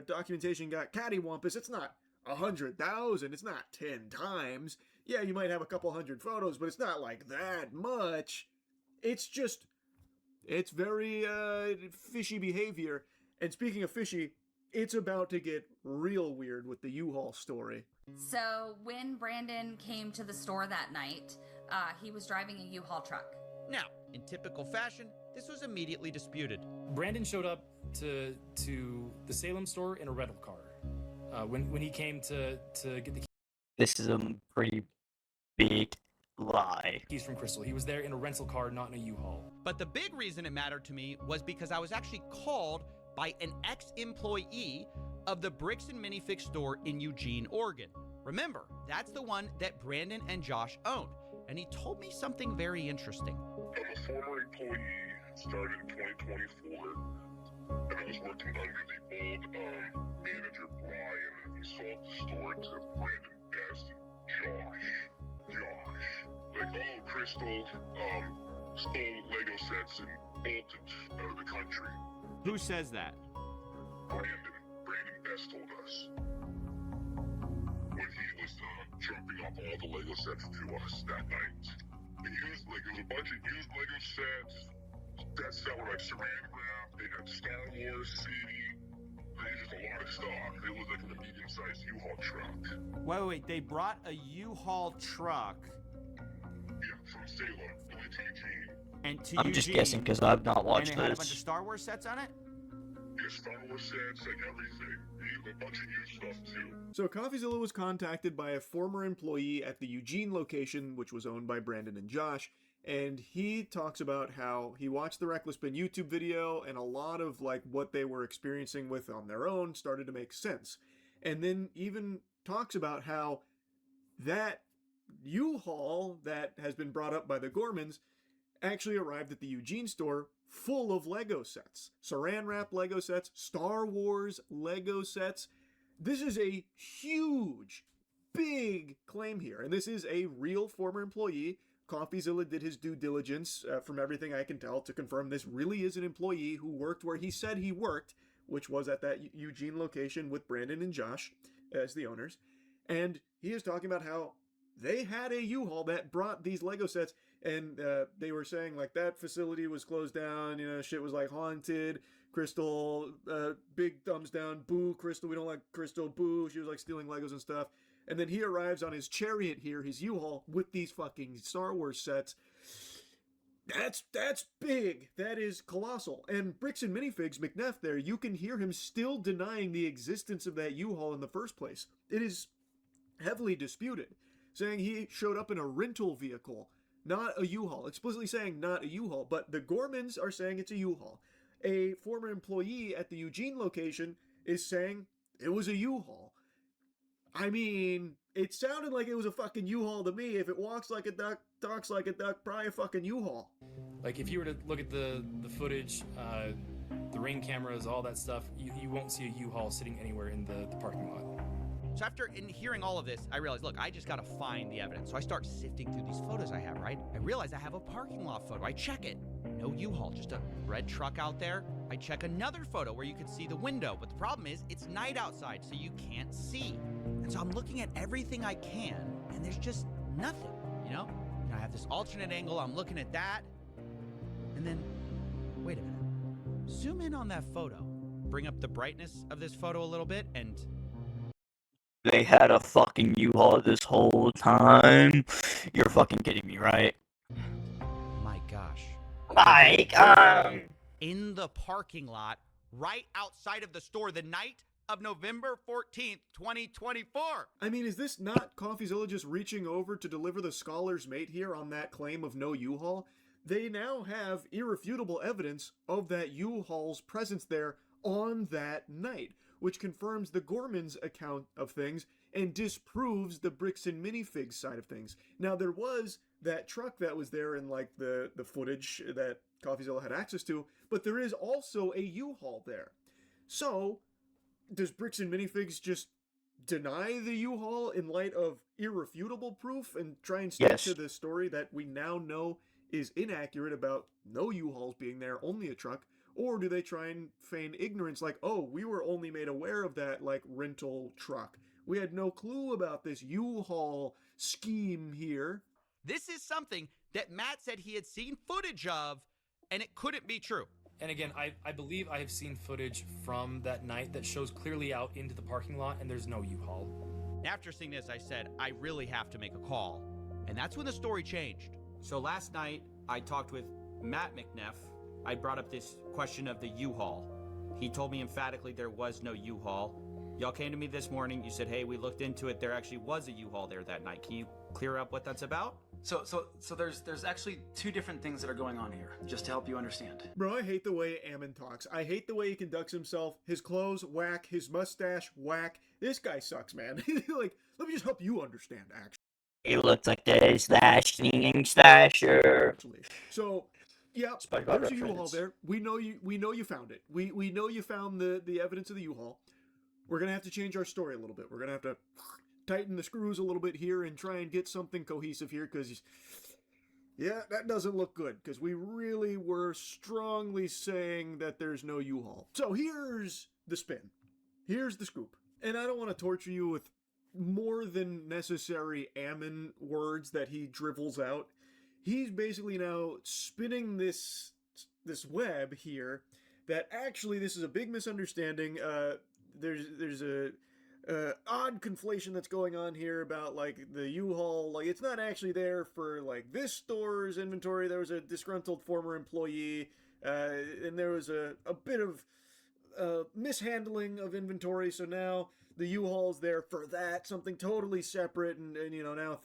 documentation got cattywampus, it's not 100,000, it's not 10 times. Yeah, you might have a couple hundred photos, but it's not like that much. It's just, it's very fishy behavior. And speaking of fishy, it's about to get real weird with the U-Haul story. So when Brandon came to the store that night, he was driving a U-Haul truck. Now, in typical fashion, this was immediately disputed. Brandon showed up to the Salem store in a rental car. When he came to get the This is a pretty big lie. keys from Crystal, he was there in a rental car, not in a U-Haul. But the big reason it mattered to me was because I was actually called by an ex-employee of the Bricks and Minifig store in Eugene, Oregon. Remember, that's the one that Brandon and Josh owned. And he told me something very interesting. I'm a former employee, started in 2024, and I was working under the old manager, Brian. He sold the store to Brandon Best and Josh. Like, oh, Crystal stole Lego sets and bolted out of the country. Who says that? Brandon Best told us when he was dropping off all the Lego sets to us that night. It was a bunch of used Lego sets that were like saran wrap. They had Star Wars City. They just a lot of stuff. It was like a medium-sized U-Haul truck. Wait. They brought a U-Haul truck. Yeah, from Salem to Eugene. And to I'm Eugene, just guessing because I've not and watched it had a bunch of this. Star Wars sets on it? Yeah, Star Wars sets, like everything. A bunch of used stuff too. So Coffezilla was contacted by a former employee at the Eugene location, which was owned by Brandon and Josh, and he talks about how he watched the Reckless Bin YouTube video and a lot of like what they were experiencing with on their own started to make sense. And then even talks about how that U-Haul that has been brought up by the Gormans actually arrived at the Eugene store full of Lego sets. Saran wrap Lego sets, Star Wars Lego sets. This is a huge, big claim here. And this is a real former employee. Coffezilla did his due diligence, from everything I can tell, to confirm this really is an employee who worked where he said he worked, which was at that Eugene location with Brandon and Josh as the owners. And he is talking about how they had a U-Haul that brought these Lego sets, and they were saying like that facility was closed down, you know, shit was like haunted. Crystal, big thumbs down, boo, Crystal, we don't like Crystal, boo. She was like stealing Legos and stuff. And then he arrives on his chariot here, his U-Haul, with these fucking Star Wars sets. That's big. That is colossal. And Bricks and Minifigs, McNeff there, you can hear him still denying the existence of that U-Haul in the first place. It is heavily disputed, saying he showed up in a rental vehicle, not a U-Haul. Explicitly saying not a U-Haul, but the Gormans are saying it's a U-Haul. A former employee at the Eugene location is saying it was a U-Haul. I mean, it sounded like it was a fucking U-Haul to me. If it walks like a duck, talks like a duck, probably a fucking U-Haul. Like, if you were to look at the footage, the ring cameras, all that stuff, you won't see a U-Haul sitting anywhere in the parking lot. So after hearing all of this, I realized, look, I just got to find the evidence. So I start sifting through these photos I have, right? I realize I have a parking lot photo. I check it. No U-Haul, just a red truck out there. I check another photo where you can see the window, but the problem is it's night outside, so you can't see. And so I'm looking at everything I can, and there's just nothing, you know? I have this alternate angle, I'm looking at that, and then, wait a minute. Zoom in on that photo. Bring up the brightness of this photo a little bit, and They had a fucking U-Haul this whole time. You're fucking kidding me, right? my gosh. Mike, In the parking lot, right outside of the store, the night of November 14th, 2024. I mean, is this not Coffezilla just reaching over to deliver the scholar's mate here on that claim of no U-Haul? They now have irrefutable evidence of that U-Haul's presence there on that night, which confirms the Gorman's account of things and disproves the Bricks and Minifigs side of things. Now, there was that truck that was there in, like, the footage that Coffezilla had access to, but there is also a U-Haul there. So, does Bricks and Minifigs just deny the U-Haul in light of irrefutable proof and try and stick to the story that we now know is inaccurate about no U-Hauls being there, only a truck? Or do they try and feign ignorance like, oh, we were only made aware of that, like, rental truck. We had no clue about this U-Haul scheme here. This is something that Matt said he had seen footage of, and it couldn't be true. And again, I believe I have seen footage from that night that shows clearly out into the parking lot, and there's no U-Haul. After seeing this, I said, I really have to make a call. And that's when the story changed. So last night, I talked with Matt McNeff. I brought up this question of the U-Haul. He told me emphatically there was no U-Haul. Y'all came to me this morning. You said, hey, we looked into it. There actually was a U-Haul there that night. Can you clear up what that's about? So there's actually two different things that are going on here, just to help you understand. Bro, I hate the way Ammon talks. I hate the way he conducts himself. His clothes, whack. His mustache, whack. This guy sucks, man. Like, let me just help you understand, actually. He looks like the singing stasher. So, yeah, there's a U-Haul there. We know you found it. We know you found the evidence of the U-Haul. We're gonna have to change our story a little bit. We're gonna have to tighten the screws a little bit here and try and get something cohesive here, because yeah, that doesn't look good, because we really were strongly saying that there's no U-Haul. So here's the spin. Here's the scoop. And I don't want to torture you with more than necessary Ammon words that he dribbles out. He's basically now spinning this web here that actually this is a big misunderstanding. There's a odd conflation that's going on here about, like, the U-Haul. Like, it's not actually there for, like, this store's inventory. There was a disgruntled former employee, and there was a bit of mishandling of inventory, so now the U-Haul's there for that, something totally separate, and you know, now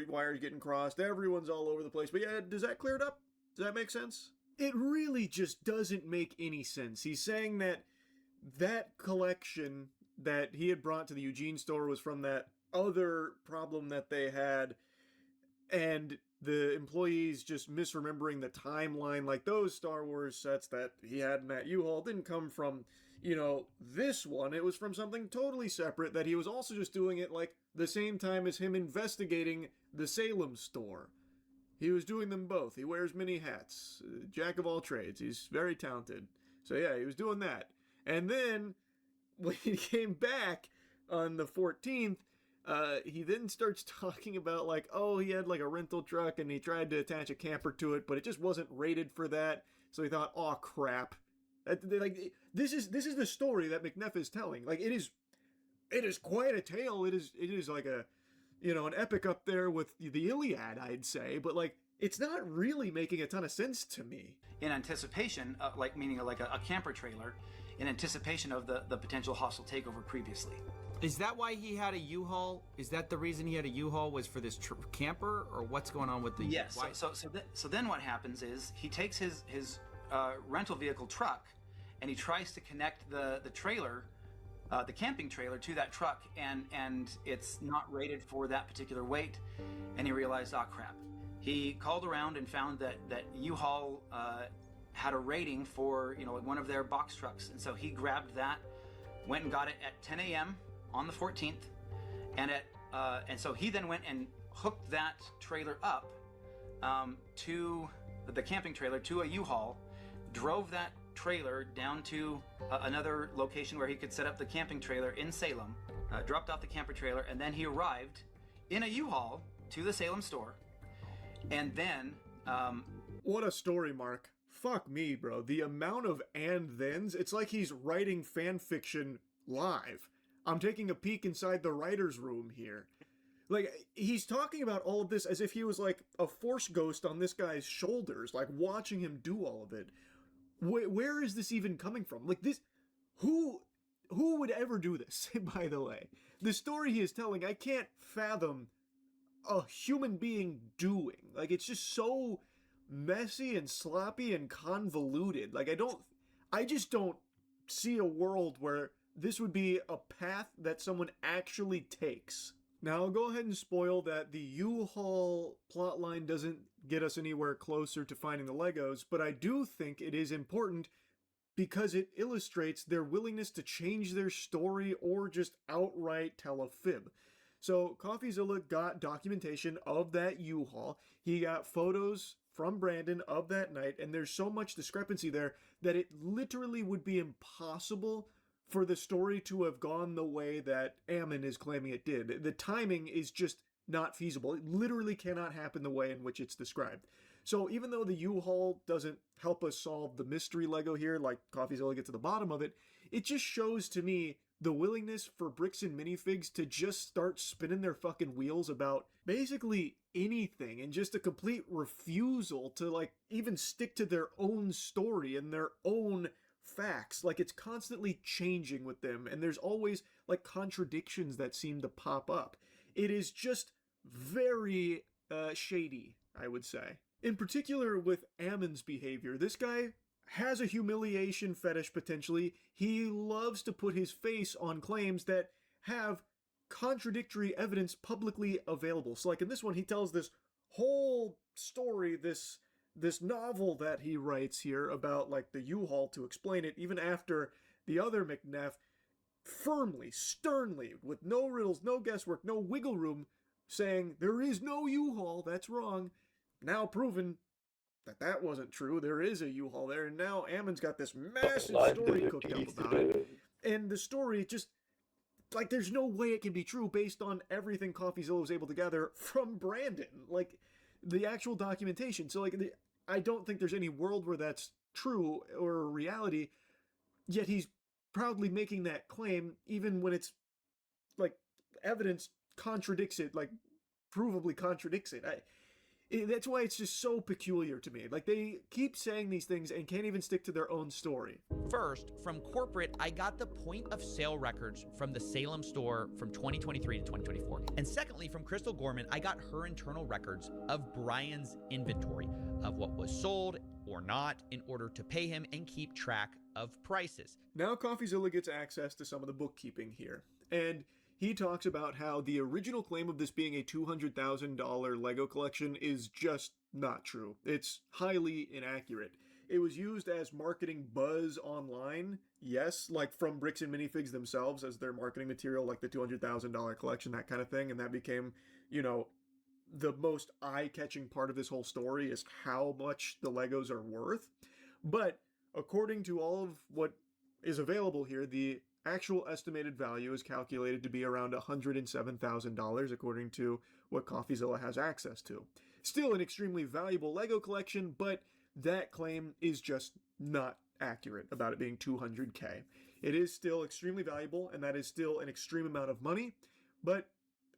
wires getting crossed, everyone's all over the place. But yeah, does that clear it up? Does that make sense? It really just doesn't make any sense. He's saying that collection that he had brought to the Eugene store was from that other problem that they had, and the employees just misremembering the timeline. Like, those Star Wars sets that he had in that U-Haul didn't come from, you know, this one. It was from something totally separate that he was also just doing it, like, the same time as him investigating the Salem store. He was doing them both. He wears many hats. Jack of all trades. He's very talented. So yeah, he was doing that. And then, when he came back on the 14th, he then starts talking about, like, oh, he had, like, a rental truck and he tried to attach a camper to it, but it just wasn't rated for that. So he thought, oh, crap. Like, this is the story that McNeff is telling. Like, it is quite a tale. It is like a, you know, an epic up there with the Iliad, I'd say. But, like, it's not really making a ton of sense to me. In anticipation, meaning like a camper trailer, in anticipation of the potential hostile takeover previously. Is that why he had a U-Haul? Is that the reason he had a U-Haul, was for this camper, or what's going on with the? Yes. So then what happens is he takes his rental vehicle truck, and he tries to connect the trailer, the camping trailer, to that truck, and it's not rated for that particular weight, and he realized, oh crap. He called around and found that U-Haul had a rating for one of their box trucks, and so he grabbed that, went and got it at 10 a.m. on the 14th, and so he then went and hooked that trailer up to the camping trailer to a U-Haul, drove that trailer down to another location where he could set up the camping trailer in Salem, dropped off the camper trailer, and then he arrived in a U-Haul to the Salem store. And then what a story, Mark. Fuck me, bro. The amount of and thens, it's like he's writing fan fiction live. I'm taking a peek inside the writer's room here. Like, he's talking about all of this as if he was like a force ghost on this guy's shoulders, like watching him do all of it. Where is this even coming from? Like, this, who would ever do this, by the way? The story he is telling, I can't fathom a human being doing. Like, it's just so messy and sloppy and convoluted. Like, I just don't see a world where this would be a path that someone actually takes. Now, I'll go ahead and spoil that the U-Haul plotline doesn't get us anywhere closer to finding the Legos, but I do think it is important because it illustrates their willingness to change their story or just outright tell a fib. So, Coffezilla got documentation of that U-Haul. He got photos from Brandon of that night, and there's so much discrepancy there that it literally would be impossible for the story to have gone the way that Ammon is claiming it did. The timing is just not feasible. It literally cannot happen the way in which it's described. So even though the U-Haul doesn't help us solve the mystery Lego here, like Coffezilla get to the bottom of it, it just shows to me the willingness for Bricks and Minifigs to just start spinning their fucking wheels about basically anything, and just a complete refusal to like even stick to their own story and their own facts. Like, it's constantly changing with them, and there's always like contradictions that seem to pop up. It is just very shady, I would say. In particular with Ammon's behavior, this guy has a humiliation fetish potentially. He loves to put his face on claims that have contradictory evidence publicly available. So like in this one, he tells this whole story, this novel that he writes here about like the U-Haul to explain it, even after the other McNeff firmly, sternly, with no riddles, no guesswork, no wiggle room, saying there is no U-Haul, that's wrong. Now proven that wasn't true. There is a U-Haul there, and now Ammon's got this massive story cooked up about it. And the story just, like, there's no way it can be true based on everything Coffezilla was able to gather from Brandon. Like, the actual documentation. So, like, I don't think there's any world where that's true or reality, yet he's proudly making that claim, even when it's, like, evidence contradicts it, like, provably contradicts it. That's why it's just so peculiar to me. Like, they keep saying these things and can't even stick to their own story. First, from corporate, I got the point of sale records from the Salem store from 2023 to 2024. And secondly, from Crystal Gorman, I got her internal records of Brian's inventory of what was sold or not in order to pay him and keep track of prices. Now Coffezilla gets access to some of the bookkeeping here. And he talks about how the original claim of this being a $200,000 Lego collection is just not true. It's highly inaccurate. It was used as marketing buzz online, yes, like from Bricks and Minifigs themselves as their marketing material, like the $200,000 collection, that kind of thing, and that became, you know, the most eye-catching part of this whole story is how much the Legos are worth. But according to all of what is available here, the actual estimated value is calculated to be around $107,000 according to what Coffezilla has access to. Still an extremely valuable Lego collection, but that claim is just not accurate about it being $200K. It is still extremely valuable, and that is still an extreme amount of money, but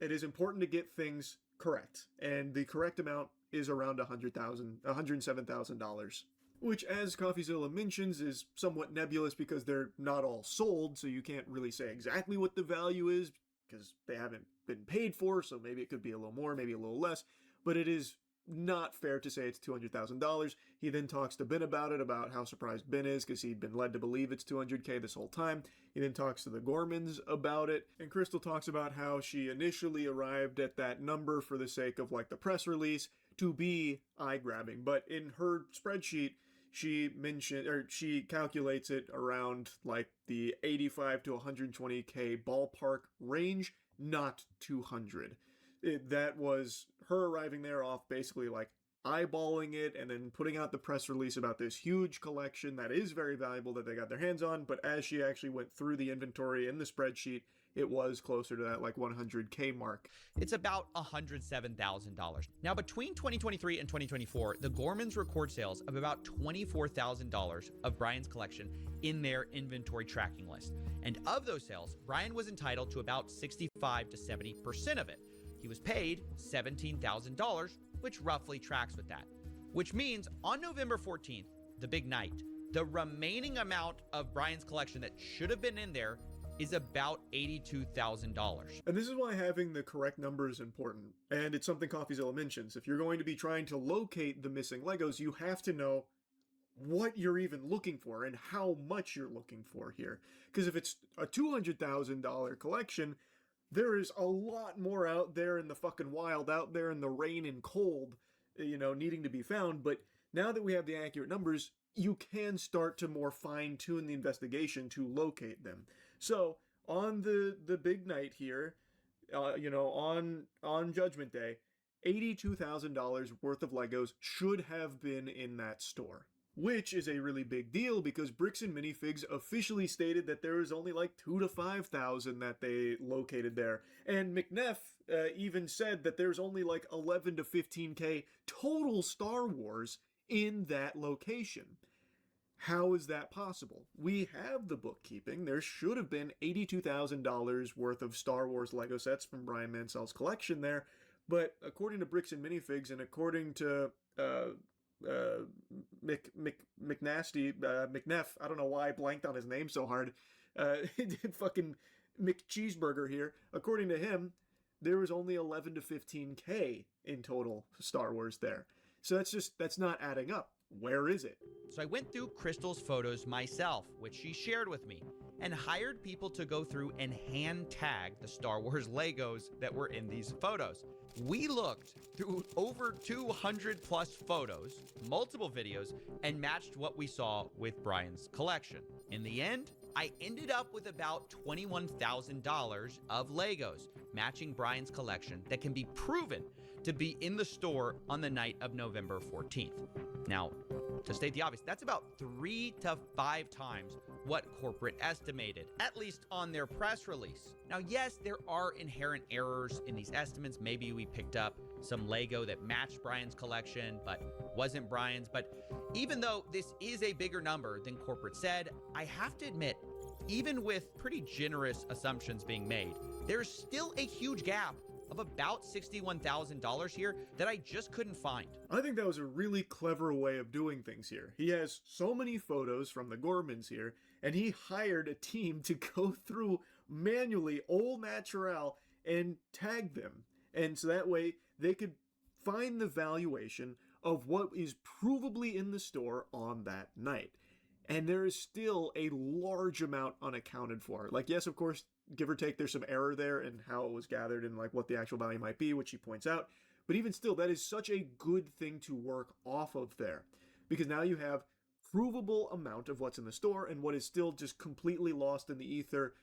it is important to get things correct, and the correct amount is around $107,000. Which, as Coffezilla mentions, is somewhat nebulous because they're not all sold, so you can't really say exactly what the value is because they haven't been paid for, so maybe it could be a little more, maybe a little less, but it is not fair to say it's $200,000. He then talks to Ben about it, about how surprised Ben is because he'd been led to believe it's $200K this whole time. He then talks to the Gormans about it, and Crystal talks about how she initially arrived at that number for the sake of like the press release to be eye-grabbing, but in her spreadsheet, she mentioned, or she calculates it around like the 85 to 120K ballpark range, not 200. That was her arriving there off basically like eyeballing it and then putting out the press release about this huge collection that is very valuable that they got their hands on. But as she actually went through the inventory in the spreadsheet, it was closer to that like 100K mark. It's about $107,000. Now, between 2023 and 2024, the Gormans record sales of about $24,000 of Brian's collection in their inventory tracking list. And of those sales, Brian was entitled to about 65 to 70% of it. He was paid $17,000, which roughly tracks with that. Which means on November 14th, the big night, the remaining amount of Brian's collection that should have been in there is about $82,000. And this is why having the correct number is important. And it's something Coffezilla mentions. If you're going to be trying to locate the missing Legos, you have to know what you're even looking for and how much you're looking for here. Because if it's a $200,000 collection, there is a lot more out there in the fucking wild, out there in the rain and cold, needing to be found. But now that we have the accurate numbers, you can start to more fine-tune the investigation to locate them. So, on the big night here, on Judgment Day, $82,000 worth of Legos should have been in that store. Which is a really big deal because Bricks and Minifigs officially stated that there was only like 2,000 to 5,000 that they located there. And McNeff even said that there's only like 11 to 15K total Star Wars in that location. How is that possible? We have the bookkeeping. There should have been $82,000 worth of Star Wars Lego sets from Brian Mansell's collection there. But according to Bricks and Minifigs and according to McNeff, I don't know why I blanked on his name so hard, fucking McCheeseburger here, according to him, there was only 11 to 15K in total Star Wars there. So that's not adding up. Where is it? So I went through Crystal's photos myself, which she shared with me, and hired people to go through and hand tag the Star Wars Legos that were in these photos. We looked through over 200 plus photos, multiple videos, and matched what we saw with Brian's collection. In the end, I ended up with about $21,000 of Legos, matching Brian's collection that can be proven to be in the store on the night of November 14th. Now, to state the obvious, that's about 3 to 5 times what corporate estimated, at least on their press release. Now, yes, there are inherent errors in these estimates. Maybe we picked up some Lego that matched Brian's collection, but wasn't Brian's. But even though this is a bigger number than corporate said, I have to admit, even with pretty generous assumptions being made, there's still a huge gap of about $61,000 here that I just couldn't find. I think that was a really clever way of doing things here. He has so many photos from the Gormans here, and he hired a team to go through manually au naturel and tag them. And so that way they could find the valuation of what is provably in the store on that night. And there is still a large amount unaccounted for. Like, yes, of course, give or take, there's some error there in how it was gathered and like what the actual value might be, which he points out. But even still, that is such a good thing to work off of there. Because now you have provable amount of what's in the store and what is still just completely lost in the ether,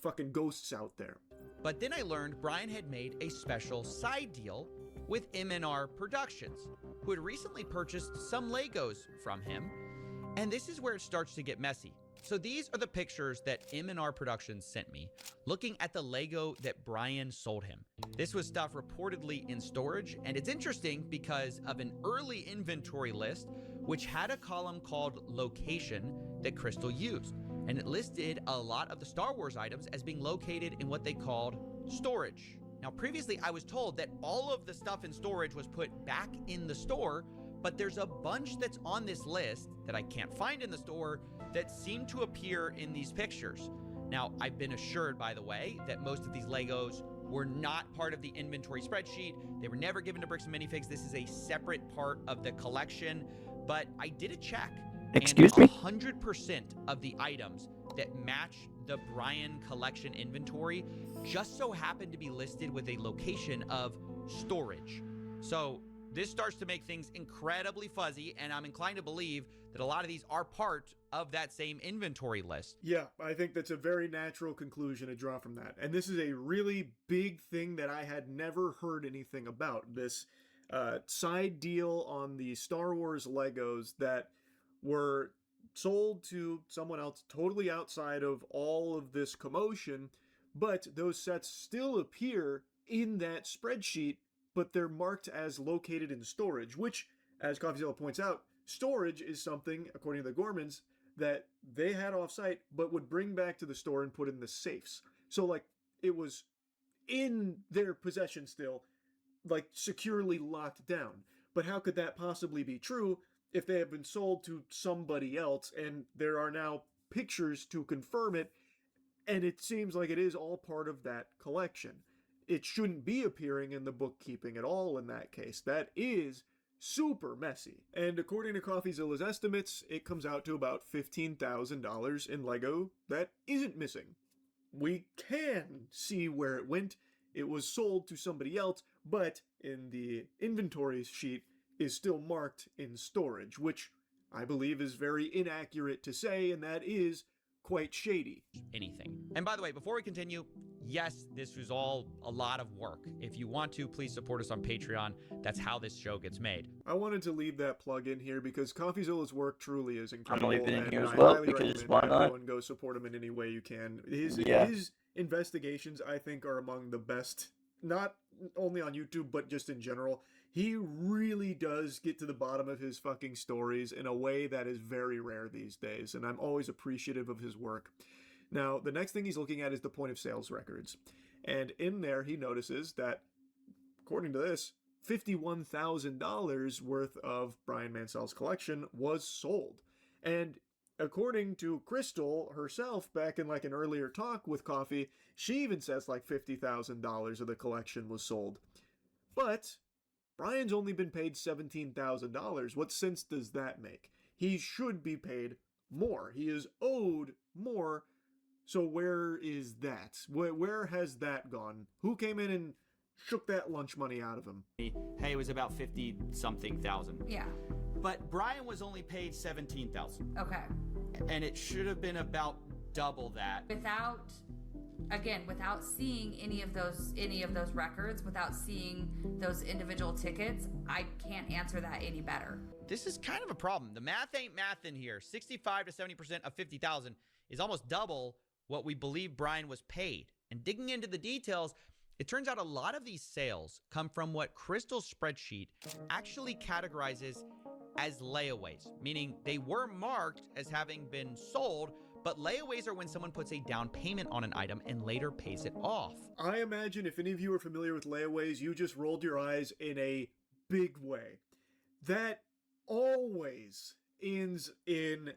fucking ghosts out there. But then I learned Brian had made a special side deal with M&R Productions, who had recently purchased some Legos from him. And this is where it starts to get messy. So these are the pictures that M&R Productions sent me, looking at the Lego that Brian sold him. This was stuff reportedly in storage, and it's interesting because of an early inventory list, which had a column called Location that Crystal used. And it listed a lot of the Star Wars items as being located in what they called storage. Now, previously I was told that all of the stuff in storage was put back in the store, but there's a bunch that's on this list that I can't find in the store that seem to appear in these pictures. Now, I've been assured, by the way, that most of these Legos were not part of the inventory spreadsheet. They were never given to Bricks and Minifigs. This is a separate part of the collection, but I did a check. Excuse me? 100% of the items that match the Brian collection inventory just so happen to be listed with a location of storage. So this starts to make things incredibly fuzzy, and I'm inclined to believe that a lot of these are part of that same inventory list. Yeah, I think that's a very natural conclusion to draw from that. And this is a really big thing that I had never heard anything about. This side deal on the Star Wars Legos that were sold to someone else totally outside of all of this commotion, but those sets still appear in that spreadsheet, but they're marked as located in storage, which, as Coffezilla points out, storage is something, according to the Gormans, that they had off-site, but would bring back to the store and put in the safes. So, like, it was in their possession still, like, securely locked down. But how could that possibly be true if they have been sold to somebody else, and there are now pictures to confirm it, and it seems like it is all part of that collection. It shouldn't be appearing in the bookkeeping at all in that case. That is super messy. And according to Coffeezilla's estimates, it comes out to about $15,000 in Lego that isn't missing. We can see where it went. It was sold to somebody else, but in the inventory sheet is still marked in storage, which I believe is very inaccurate to say, and that is quite shady. Anything. And by the way, before we continue, yes, this was all a lot of work. If you want to, please support us on Patreon. That's how this show gets made. I wanted to leave that plug in here because Coffeezilla's work truly is incredible. I'm leaving it in here and as I well, highly because recommend why not? everyone go support him in any way you can. His investigations, I think, are among the best, not only on YouTube, but just in general. He really does get to the bottom of his fucking stories in a way that is very rare these days, and I'm always appreciative of his work. Now, the next thing he's looking at is the point of sales records. And in there, he notices that, according to this, $51,000 worth of Brian Mansell's collection was sold. And according to Crystal herself, back in like an earlier talk with Coffee, she even says like $50,000 of the collection was sold. But Brian's only been paid $17,000. What sense does that make? He should be paid more. He is owed more. So where is that? Where has that gone? Who came in and shook that lunch money out of him? Hey, it was about 50-something thousand. Yeah. But Brian was only paid 17,000. Okay. And it should have been about double that. Without seeing any of those records, without seeing those individual tickets, I can't answer that any better. This is kind of a problem. The math ain't math in here. 65 to 70% of 50,000 is almost double what we believe Brian was paid. And digging into the details, it turns out a lot of these sales come from what Crystal's spreadsheet actually categorizes as layaways, meaning they were marked as having been sold, but layaways are when someone puts a down payment on an item and later pays it off. I imagine if any of you are familiar with layaways, you just rolled your eyes in a big way. That always ends in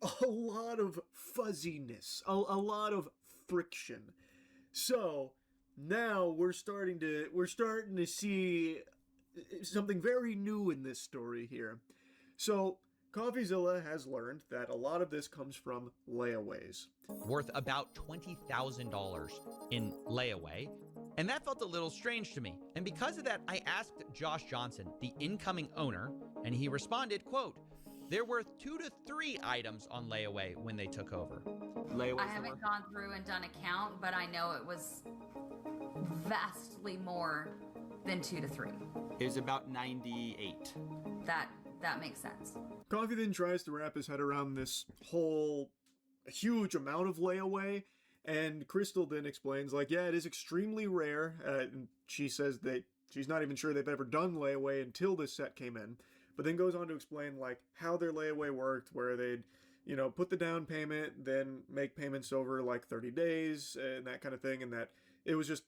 a lot of fuzziness, a lot of friction. So now we're starting to see something very new in this story here. So Coffeezilla has learned that a lot of this comes from layaways. Worth about $20,000 in layaway. And that felt a little strange to me. And because of that, I asked Josh Johnson, the incoming owner, and he responded, quote, "There were 2 to 3 items on layaway when they took over." I haven't gone through and done a count, but I know it was vastly more than 2 to 3. It was about 98. That makes sense. Coffee then tries to wrap his head around this whole huge amount of layaway, and Crystal then explains, like, yeah, it is extremely rare. And she says that she's not even sure they've ever done layaway until this set came in, but then goes on to explain, like, how their layaway worked, where they'd, put the down payment, then make payments over, like, 30 days, and that kind of thing, and that it was just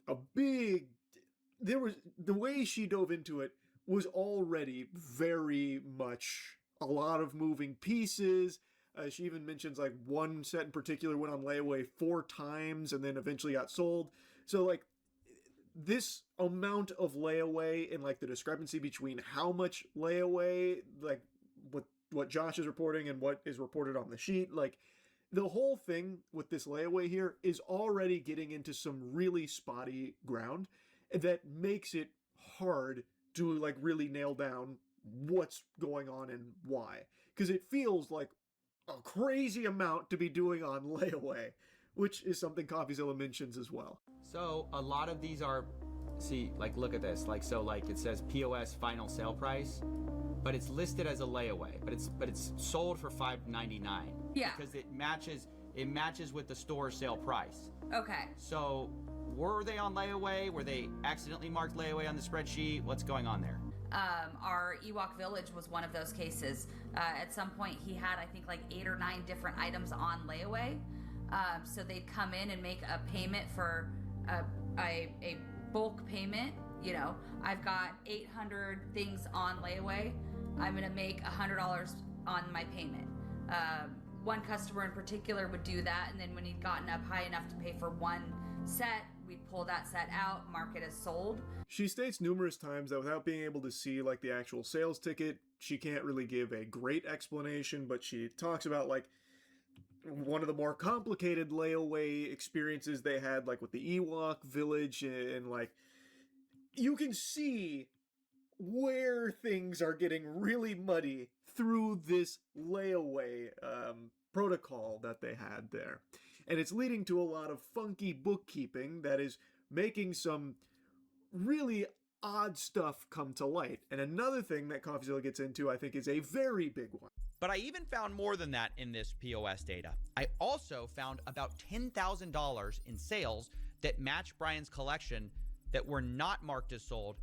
a big. There was the way she dove into it was already very much a lot of moving pieces. She even mentions like one set in particular went on layaway 4 times and then eventually got sold. So like this amount of layaway and like the discrepancy between how much layaway, like what Josh is reporting and what is reported on the sheet, like the whole thing with this layaway here is already getting into some really spotty ground that makes it hard to like really nail down what's going on and why. Because it feels like a crazy amount to be doing on layaway, which is something Coffezilla mentions as well. So a lot of these are, see, like look at this, like so, like it says POS final sale price, but it's listed as a layaway, but it's sold for $5.99. Yeah. Because it matches with the store sale price. Okay. So were they on layaway? Were they accidentally marked layaway on the spreadsheet? What's going on there? Our Ewok Village was one of those cases. At some point, he had, I think, like 8 or 9 different items on layaway. So they'd come in and make a payment for a bulk payment. You know, I've got 800 things on layaway. I'm going to make $100 on my payment. One customer in particular would do that, and then when he'd gotten up high enough to pay for one set, we'd pull that set out, mark it as sold. She states numerous times that without being able to see like the actual sales ticket, she can't really give a great explanation, but she talks about like one of the more complicated layaway experiences they had, like with the Ewok Village, and like you can see where things are getting really muddy through this layaway protocol that they had there. And it's leading to a lot of funky bookkeeping that is making some really odd stuff come to light. And another thing that Coffezilla gets into, I think, is a very big one. But I even found more than that in this POS data. I also found about $10,000 in sales that match Brian's collection that were not marked as sold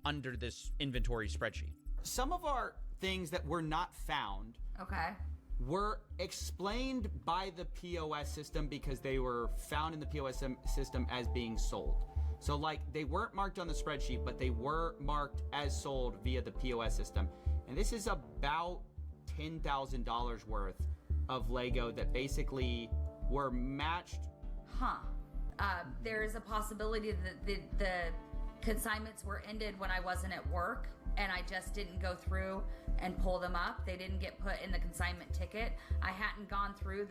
under this inventory spreadsheet. Some of our things that were not found were explained by the POS system because they were found in the POS system as being sold. So like they weren't marked on the spreadsheet, but they were marked as sold via the POS system. And this is about $10,000 worth of Lego that basically were matched. There is a possibility that the consignments were ended when I wasn't at work and I just didn't go through and pull them up. They didn't get put in the consignment ticket. I hadn't gone through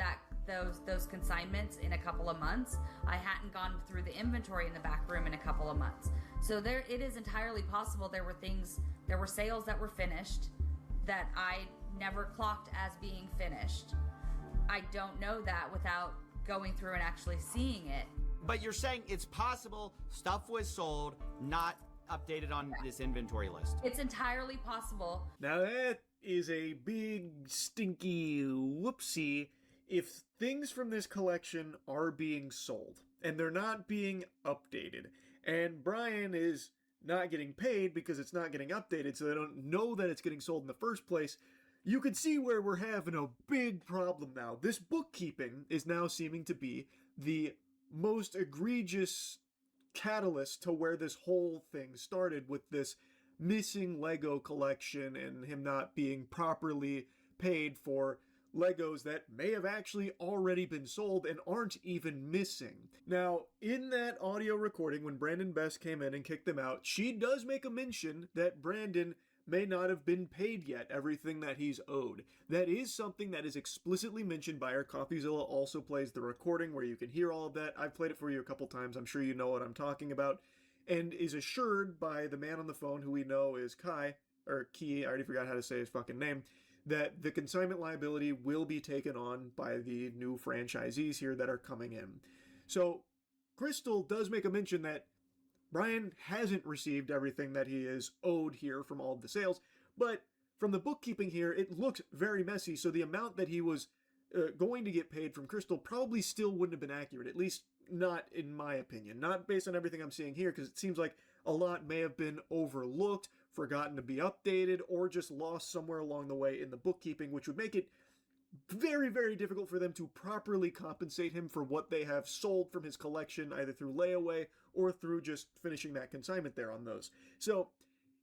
those consignments in a couple of months. I hadn't gone through the inventory in the back room in a couple of months. So it is entirely possible there were sales that were finished that I never clocked as being finished. I don't know that without going through and actually seeing it. But you're saying it's possible stuff was sold, not updated on this inventory list. It's entirely possible. Now that is a big stinky whoopsie if things from this collection are being sold and they're not being updated. And Brian is not getting paid because it's not getting updated, so they don't know that it's getting sold in the first place. You can see where we're having a big problem now. This bookkeeping is now seeming to be the most egregious catalyst to where this whole thing started, with this missing Lego collection and him not being properly paid for Legos that may have actually already been sold and aren't even missing. Now, in that audio recording, when Brandon Best came in and kicked them out, she does make a mention that Brandon may not have been paid yet everything that he's owed. That is something that is explicitly mentioned by her. Coffezilla also plays the recording where you can hear all of that. I've played it for you a couple times. I'm sure you know what I'm talking about. And is assured by the man on the phone, who we know is Key, I already forgot how to say his fucking name, that the consignment liability will be taken on by the new franchisees here that are coming in. So Crystal does make a mention that Brian hasn't received everything that he is owed here from all of the sales, but from the bookkeeping here, it looks very messy, so the amount that he was going to get paid from Crystal probably still wouldn't have been accurate, at least not in my opinion. Not based on everything I'm seeing here, because it seems like a lot may have been overlooked, forgotten to be updated, or just lost somewhere along the way in the bookkeeping, which would make it very, very difficult for them to properly compensate him for what they have sold from his collection, either through layaway or through just finishing that consignment there on those. So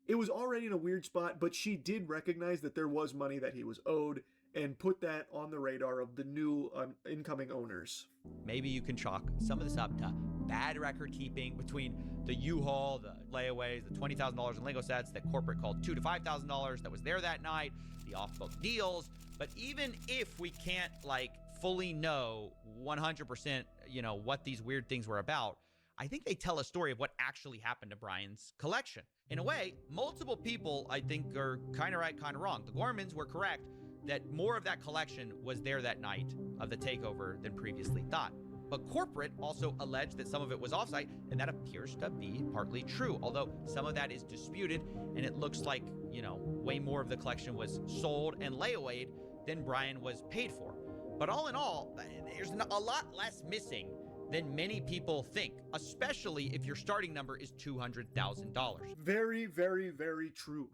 it was already in a weird spot, but she did recognize that there was money that he was owed and put that on the radar of the new incoming owners. Maybe you can chalk some of this up to bad record keeping between the U-Haul, the layaways, the $20,000 in Lego sets that corporate called $2,000 to $5,000 that was there that night, the off-book deals. But even if we can't like fully know 100%, what these weird things were about, I think they tell a story of what actually happened to Brian's collection. In a way, multiple people, I think, are kind of right, kind of wrong. The Gormans were correct that more of that collection was there that night of the takeover than previously thought. But corporate also alleged that some of it was offsite, and that appears to be partly true, although some of that is disputed, and it looks like, way more of the collection was sold and layawayed than Brian was paid for. But all in all, there's a lot less missing than many people think, especially if your starting number is $200,000. Very, very, very true.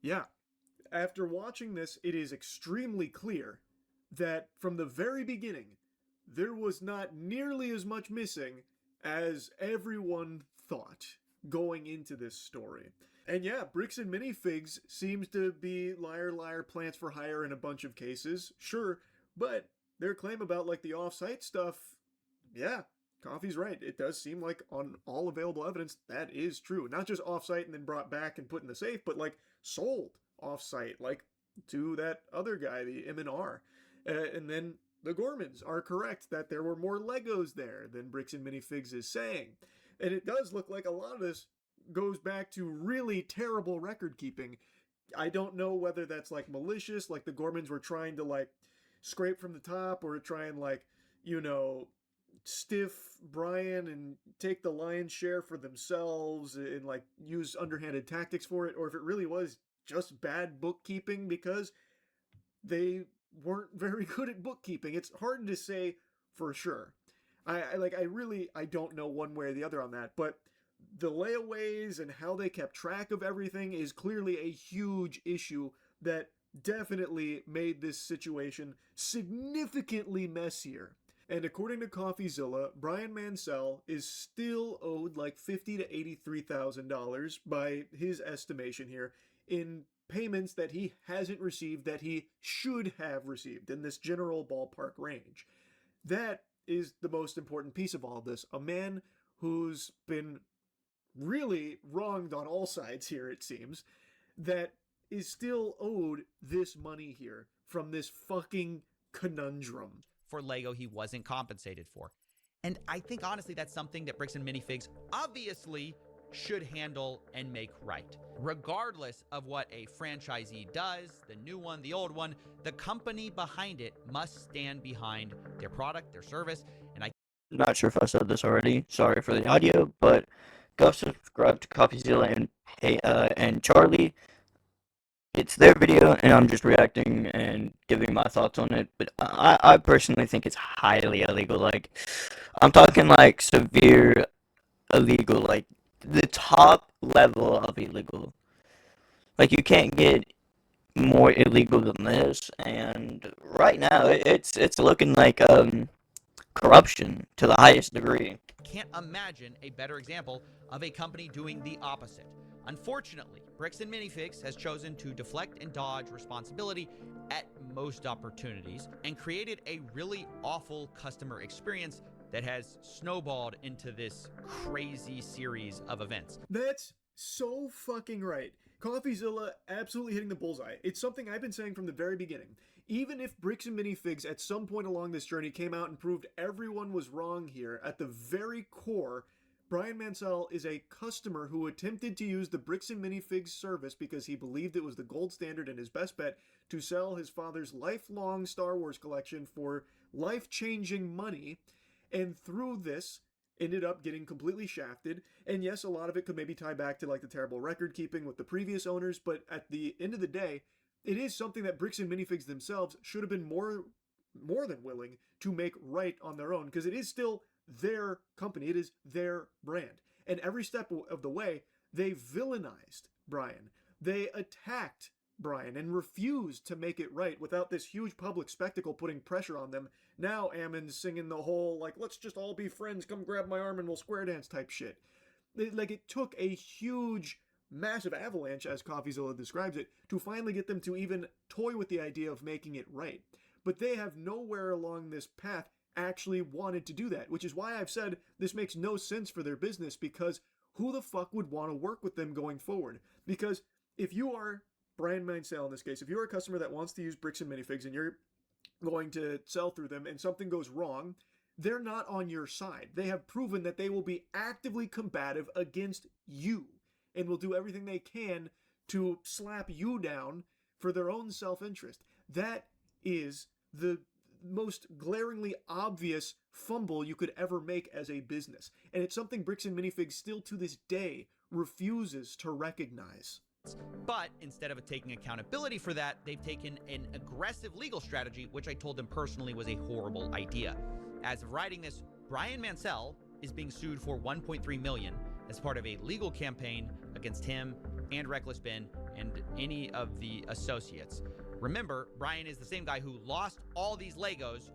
Yeah. After watching this, it is extremely clear that from the very beginning, there was not nearly as much missing as everyone thought going into this story. And yeah, Bricks and Minifigs seems to be liar, liar, plants for hire in a bunch of cases, sure, but their claim about like the off-site stuff, yeah, Coffee's right. It does seem like on all available evidence, that is true. Not just off-site and then brought back and put in the safe, but like sold off-site, like to that other guy, the M&R. And then the Gormans are correct that there were more Legos there than Bricks and Minifigs is saying. And it does look like a lot of this goes back to really terrible record keeping. I don't know whether that's like malicious, like the Gormans were trying to like scrape from the top or try and like, stiff Brian and take the lion's share for themselves and like use underhanded tactics for it, or if it really was just bad bookkeeping because they weren't very good at bookkeeping. It's hard to say for sure. I don't know one way or the other on that, but the layaways and how they kept track of everything is clearly a huge issue that definitely made this situation significantly messier. And according to Coffezilla, Brian Mansell is still owed like $50,000 to $83,000 by his estimation here in payments that he hasn't received that he should have received in this general ballpark range. That is the most important piece of all of this. A man who's been really wronged on all sides here, it seems, that is still owed this money here from this fucking conundrum. For Lego he wasn't compensated for. And I think honestly that's something that Bricks and Minifigs obviously should handle and make right. Regardless of what a franchisee does, the new one, the old one, the company behind it must stand behind their product, their service, and I'm not sure if I said this already, sorry for the audio, but go subscribe to Coffeezilla and Charlie. It's their video, and I'm just reacting and giving my thoughts on it. But I personally think it's highly illegal. Like, I'm talking like severe illegal, like the top level of illegal. Like, you can't get more illegal than this. And right now, it's looking like corruption to the highest degree. can't imagine a better example of a company doing the opposite. Unfortunately, Bricks and Minifigs has chosen to deflect and dodge responsibility at most opportunities and created a really awful customer experience that has snowballed into this crazy series of events. That's so fucking right. Coffeezilla absolutely hitting the bullseye. It's something I've been saying from the very beginning. Even if Bricks and Minifigs at some point along this journey came out and proved everyone was wrong here, at the very core, Brian Mansell is a customer who attempted to use the Bricks and Minifigs service because he believed it was the gold standard and his best bet to sell his father's lifelong Star Wars collection for life-changing money, and through this ended up getting completely shafted. And yes, a lot of it could maybe tie back to like the terrible record keeping with the previous owners, but at the end of the day, it is something that Bricks and Minifigs themselves should have been more than willing to make right on their own, because it is still their company, it is their brand. And every step of the way, they villainized Brian. They attacked Brian and refused to make it right without this huge public spectacle putting pressure on them. Now Ammon's singing the whole, like, let's just all be friends, come grab my arm and we'll square dance type shit. It took a huge, massive avalanche, as Coffezilla describes it, to finally get them to even toy with the idea of making it right. But they have nowhere along this path actually wanted to do that, which is why I've said this makes no sense for their business, because who the fuck would want to work with them going forward? Because if you are Brian Mansell in this case, if you're a customer that wants to use Bricks and Minifigs and you're going to sell through them and something goes wrong, they're not on your side. They have proven that they will be actively combative against you and will do everything they can to slap you down for their own self-interest. That is the most glaringly obvious fumble you could ever make as a business. And it's something Bricks and Minifigs still to this day refuses to recognize. But instead of taking accountability for that, they've taken an aggressive legal strategy, which I told them personally was a horrible idea. As of writing this, Brian Mansell is being sued for $1.3 million as part of a legal campaign against him and Reckless Ben and any of the associates. Remember, Brian is the same guy who lost all these Legos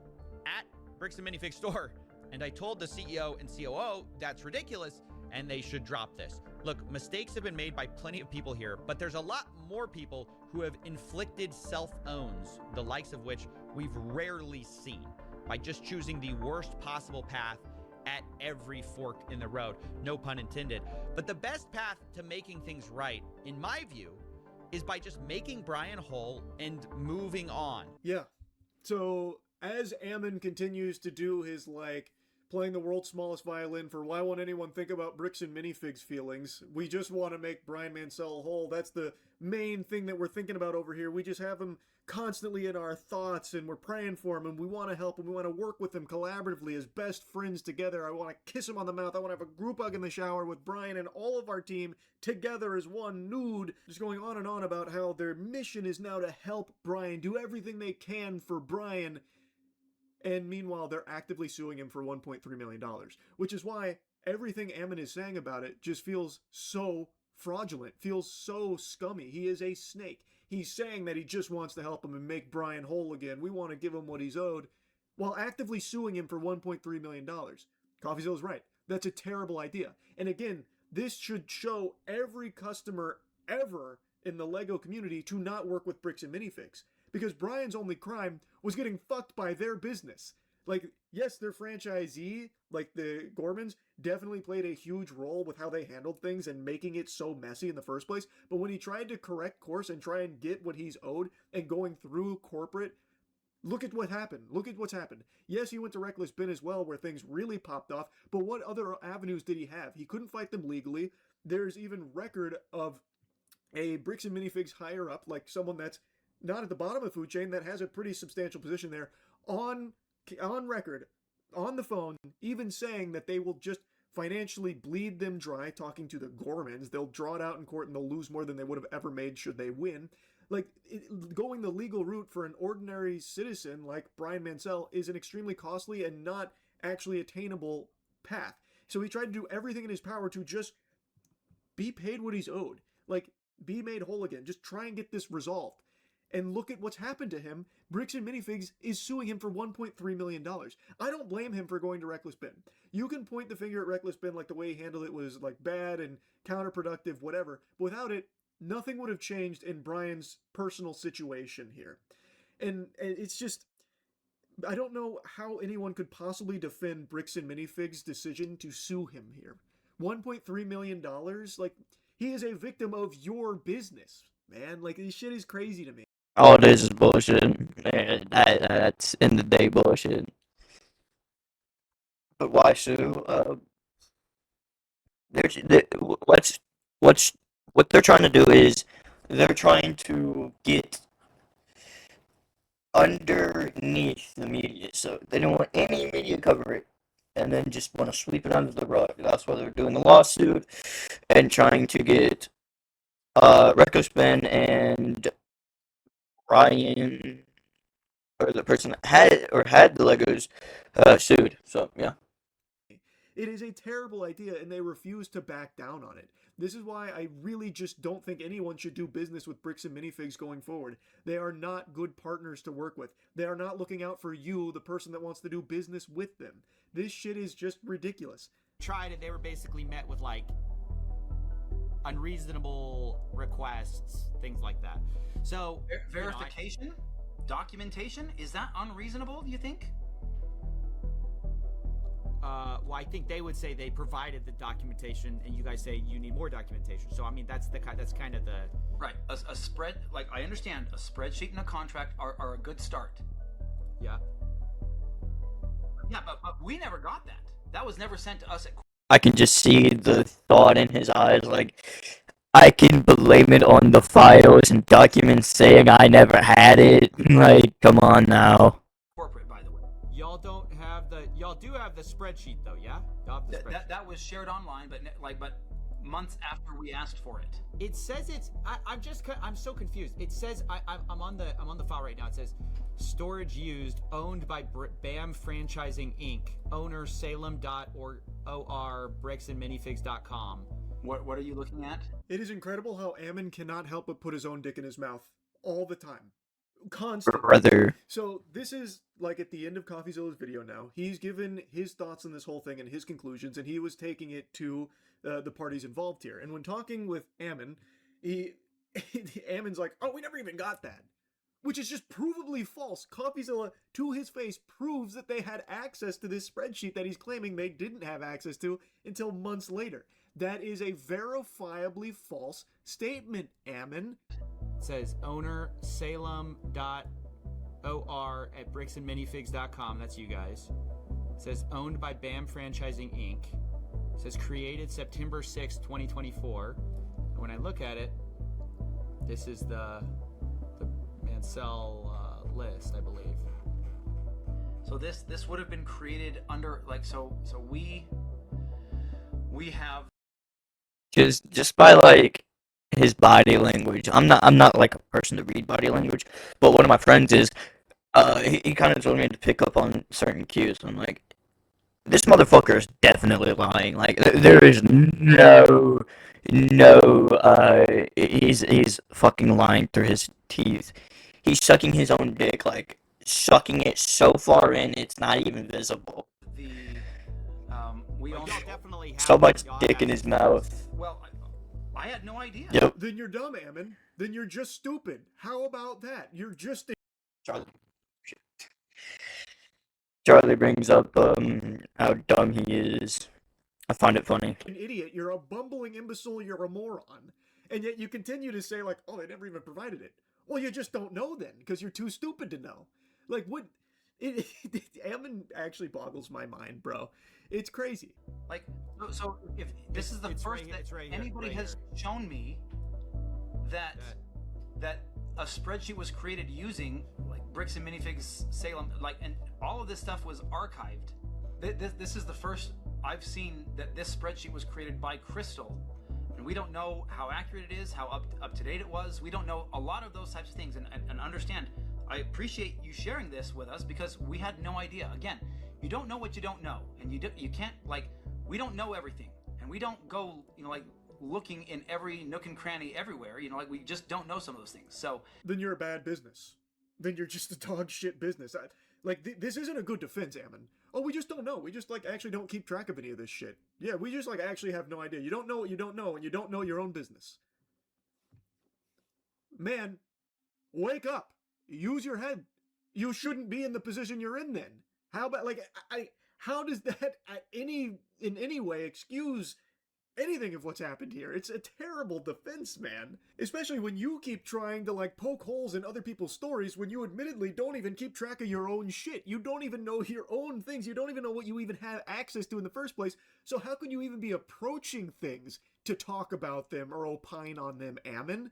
at Bricks and Minifigs store. And I told the CEO and COO that's ridiculous and they should drop this. Look, mistakes have been made by plenty of people here, but there's a lot more people who have inflicted self-owns, the likes of which we've rarely seen, by just choosing the worst possible path at every fork in the road. No pun intended. But the best path to making things right, in my view, is by just making Brian whole and moving on. Yeah. So as Ammon continues to do his, like, playing the world's smallest violin for why won't anyone think about Bricks and Minifigs feelings, we just want to make Brian Mansell whole. That's the main thing that we're thinking about over here. We just have him constantly in our thoughts and we're praying for him and we want to help him. We want to work with him collaboratively as best friends together. I want to kiss him on the mouth. I want to have a group hug in the shower with Brian and all of our team together as one nude. Just going on and on about how their mission is now to help Brian, do everything they can for Brian. And meanwhile, they're actively suing him for $1.3 million, which is why everything Ammon is saying about it just feels so fraudulent, feels so scummy. He is a snake. He's saying that he just wants to help him and make Brian whole again. We want to give him what he's owed, while actively suing him for $1.3 million. Coffeezilla's right. That's a terrible idea. And again, this should show every customer ever in the LEGO community to not work with Bricks and Minifigs. Because Brian's only crime was getting fucked by their business. Like, yes, their franchisee, like the Gormans, definitely played a huge role with how they handled things and making it so messy in the first place. But when he tried to correct course and try and get what he's owed and going through corporate, look at what happened. Look at what's happened. Yes, he went to Reckless Ben as well, where things really popped off. But what other avenues did he have? He couldn't fight them legally. There's even record of a Bricks and Minifigs higher up, like someone that's not at the bottom of the food chain, that has a pretty substantial position there, on record, on the phone, even saying that they will just financially bleed them dry, talking to the Gormans. They'll draw it out in court and they'll lose more than they would have ever made should they win. Like, going the legal route for an ordinary citizen like Brian Mansell is an extremely costly and not actually attainable path. So he tried to do everything in his power to just be paid what he's owed. Like, be made whole again. Just try and get this resolved. And look at what's happened to him. Bricks and Minifigs is suing him for $1.3 million. I don't blame him for going to Reckless Ben. You can point the finger at Reckless Ben like the way he handled it was like bad and counterproductive, whatever. But without it, nothing would have changed in Brian's personal situation here. And it's just, I don't know how anyone could possibly defend Bricks and Minifigs' decision to sue him here. $1.3 million? Like, he is a victim of your business, man. Like, this shit is crazy to me. All it is bullshit. And that's in the day bullshit. But why sue? What they're trying to do is they're trying to get underneath the media, so they don't want any media cover it, and then just want to sweep it under the rug. That's why they're doing the lawsuit and trying to get Reckless Ben and Ryan, or the person that had the Legos, sued. So yeah. It is a terrible idea, and they refuse to back down on it. This is why I really just don't think anyone should do business with Bricks and Minifigs going forward. They are not good partners to work with. They are not looking out for you, the person that wants to do business with them. This shit is just ridiculous. Tried it, they were basically met with like unreasonable requests, things like that. So verification, documentation, is that unreasonable, do you think? Well, I think they would say they provided the documentation, and you guys say you need more documentation. So I mean, that's kind of the right. A spread, like I understand, a spreadsheet and a contract are a good start. Yeah. Yeah, but we never got that. That was never sent to us at. I can just see the thought in his eyes, like, I can blame it on the files and documents saying I never had it. Like, come on now. Corporate, by the way. Y'all don't have the. Y'all do have the spreadsheet, though, yeah? Y'all have the spreadsheet. That was shared online, but months after we asked for it. It says it's. I'm so confused. It says I'm on the file right now. It says storage used, owned by BAM Franchising Inc. Owner Salem.or bricksandminifigs.com. What are you looking at? It is incredible how Ammon cannot help but put his own dick in his mouth all the time. Constantly. Brother. So this is like at the end of Coffeezilla's video now. He's given his thoughts on this whole thing and his conclusions, and he was taking it to the parties involved here. And when talking with Ammon, Ammon's like, "Oh, we never even got that," which is just provably false. Coffeezilla, to his face, proves that they had access to this spreadsheet that he's claiming they didn't have access to until months later. That is a verifiably false statement, Ammon. It says owner Salem.or at bricksandminifigs.com. That's you guys. It says owned by BAM Franchising Inc. It says created September 6th, 2024. And when I look at it, this is the Mansell list, I believe. So this would have been created under like so we have Just by like his body language. I'm not like a person to read body language, but one of my friends is. He kind of told me to pick up on certain cues. I'm like, this motherfucker is definitely lying. Like, there is no, he's fucking lying through his teeth. He's sucking his own dick, like, sucking it so far in, it's not even visible. We all definitely have so much dick in his mouth. Well, I had no idea. Yep. Then you're dumb, Ammon. Then you're just stupid. How about that? You're just Charlie brings up how dumb he is. I find it funny. An idiot. You're a bumbling imbecile. You're a moron. And yet you continue to say, like, oh, they never even provided it. Well, you just don't know then, because you're too stupid to know. Like, what? Ammon actually boggles my mind, bro. It's crazy. Like, so if this is the first that anybody has shown me that a spreadsheet was created using like Bricks and Minifigs Salem, like, and all of this stuff was archived. This is the first I've seen that this spreadsheet was created by Crystal, and we don't know how accurate it is, how up to date it was. We don't know a lot of those types of things, and understand. I appreciate you sharing this with us because we had no idea. Again, you don't know what you don't know, and you can't, like, we don't know everything, and we don't go, like, looking in every nook and cranny everywhere, like, we just don't know some of those things. So then you're a bad business. Then you're just a dog shit business. This isn't a good defense, Ammon. Oh, we just don't know. We just, like, actually don't keep track of any of this shit. Yeah, we just, like, actually have no idea. You don't know what you don't know, and you don't know your own business. Man, wake up. Use your head. You shouldn't be in the position you're in then. How about, like, how does that in any way excuse anything of what's happened here? It's a terrible defense, man. Especially when you keep trying to, like, poke holes in other people's stories when you admittedly don't even keep track of your own shit. You don't even know your own things. You don't even know what you even have access to in the first place. So how can you even be approaching things to talk about them or opine on them, Ammon?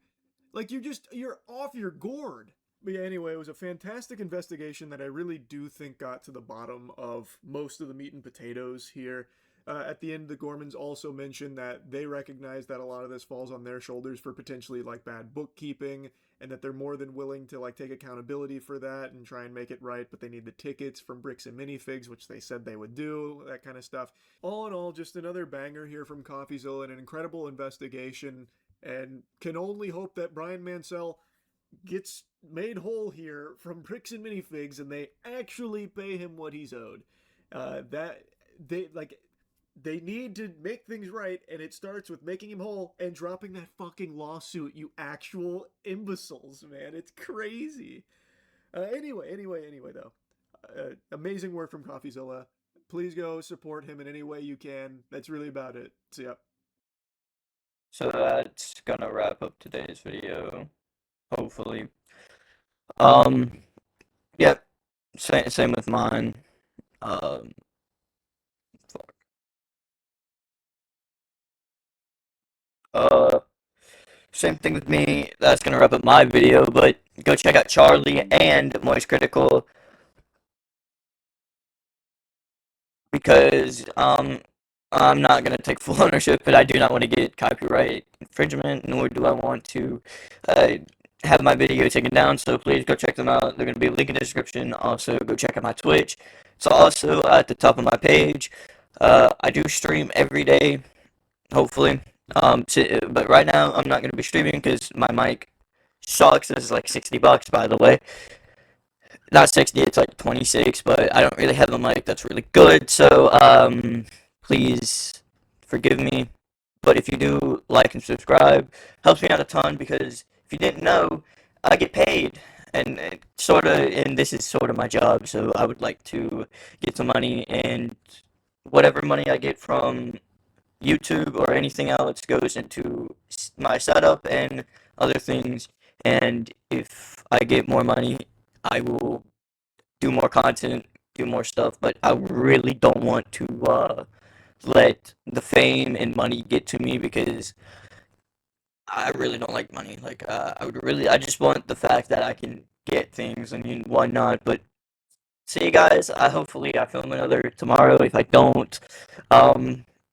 Like, you're off your gourd. But yeah, anyway, it was a fantastic investigation that I really do think got to the bottom of most of the meat and potatoes here. at the end, the Gormans also mentioned that they recognize that a lot of this falls on their shoulders for potentially like bad bookkeeping, and that they're more than willing to like take accountability for that and try and make it right, but they need the tickets from Bricks and Minifigs, which they said they would do, that kind of stuff. All in all, just another banger here from Coffezilla, and an incredible investigation, and can only hope that Brian Mansell gets made whole here from Bricks and Minifigs and they actually pay him what he's owed. That they need to make things right, and it starts with making him whole and dropping that fucking lawsuit, you actual imbeciles, man. It's crazy. Anyway, though. Amazing work from Coffezilla. Please go support him in any way you can. That's really about it. So, yeah. So that's gonna wrap up today's video, hopefully. Yep, same with mine. Fuck. Same thing with me. That's gonna wrap up my video, but go check out Charlie and Moist Critical, because I'm not gonna take full ownership, but I do not want to get copyright infringement, nor do I want to have my video taken down. So please go check them out. They're gonna be a link in the description. Also, go check out my Twitch. It's also at the top of my page. I do stream every day, hopefully. But right now I'm not gonna be streaming because my mic sucks. This is like $60, by the way. Not 60, it's like 26, but I don't really have a mic that's really good, so please forgive me. But if you do, like and subscribe, helps me out a ton, because if you didn't know, I get paid, and this is sort of my job, so I would like to get some money, and whatever money I get from YouTube or anything else goes into my setup and other things, and if I get more money, I will do more content, do more stuff, but I really don't want to let the fame and money get to me, because I really don't like money. Like, I just want the fact that I can get things and whatnot. But see you guys. Hopefully I film another tomorrow. If I don't,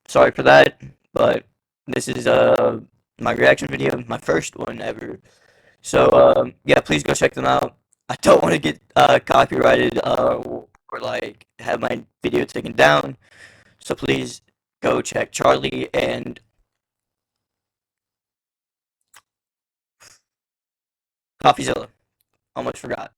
sorry for that. But this is my reaction video, my first one ever. So yeah, please go check them out. I don't want to get copyrighted or like have my video taken down. So please go check Charlie and Coffezilla. Almost forgot.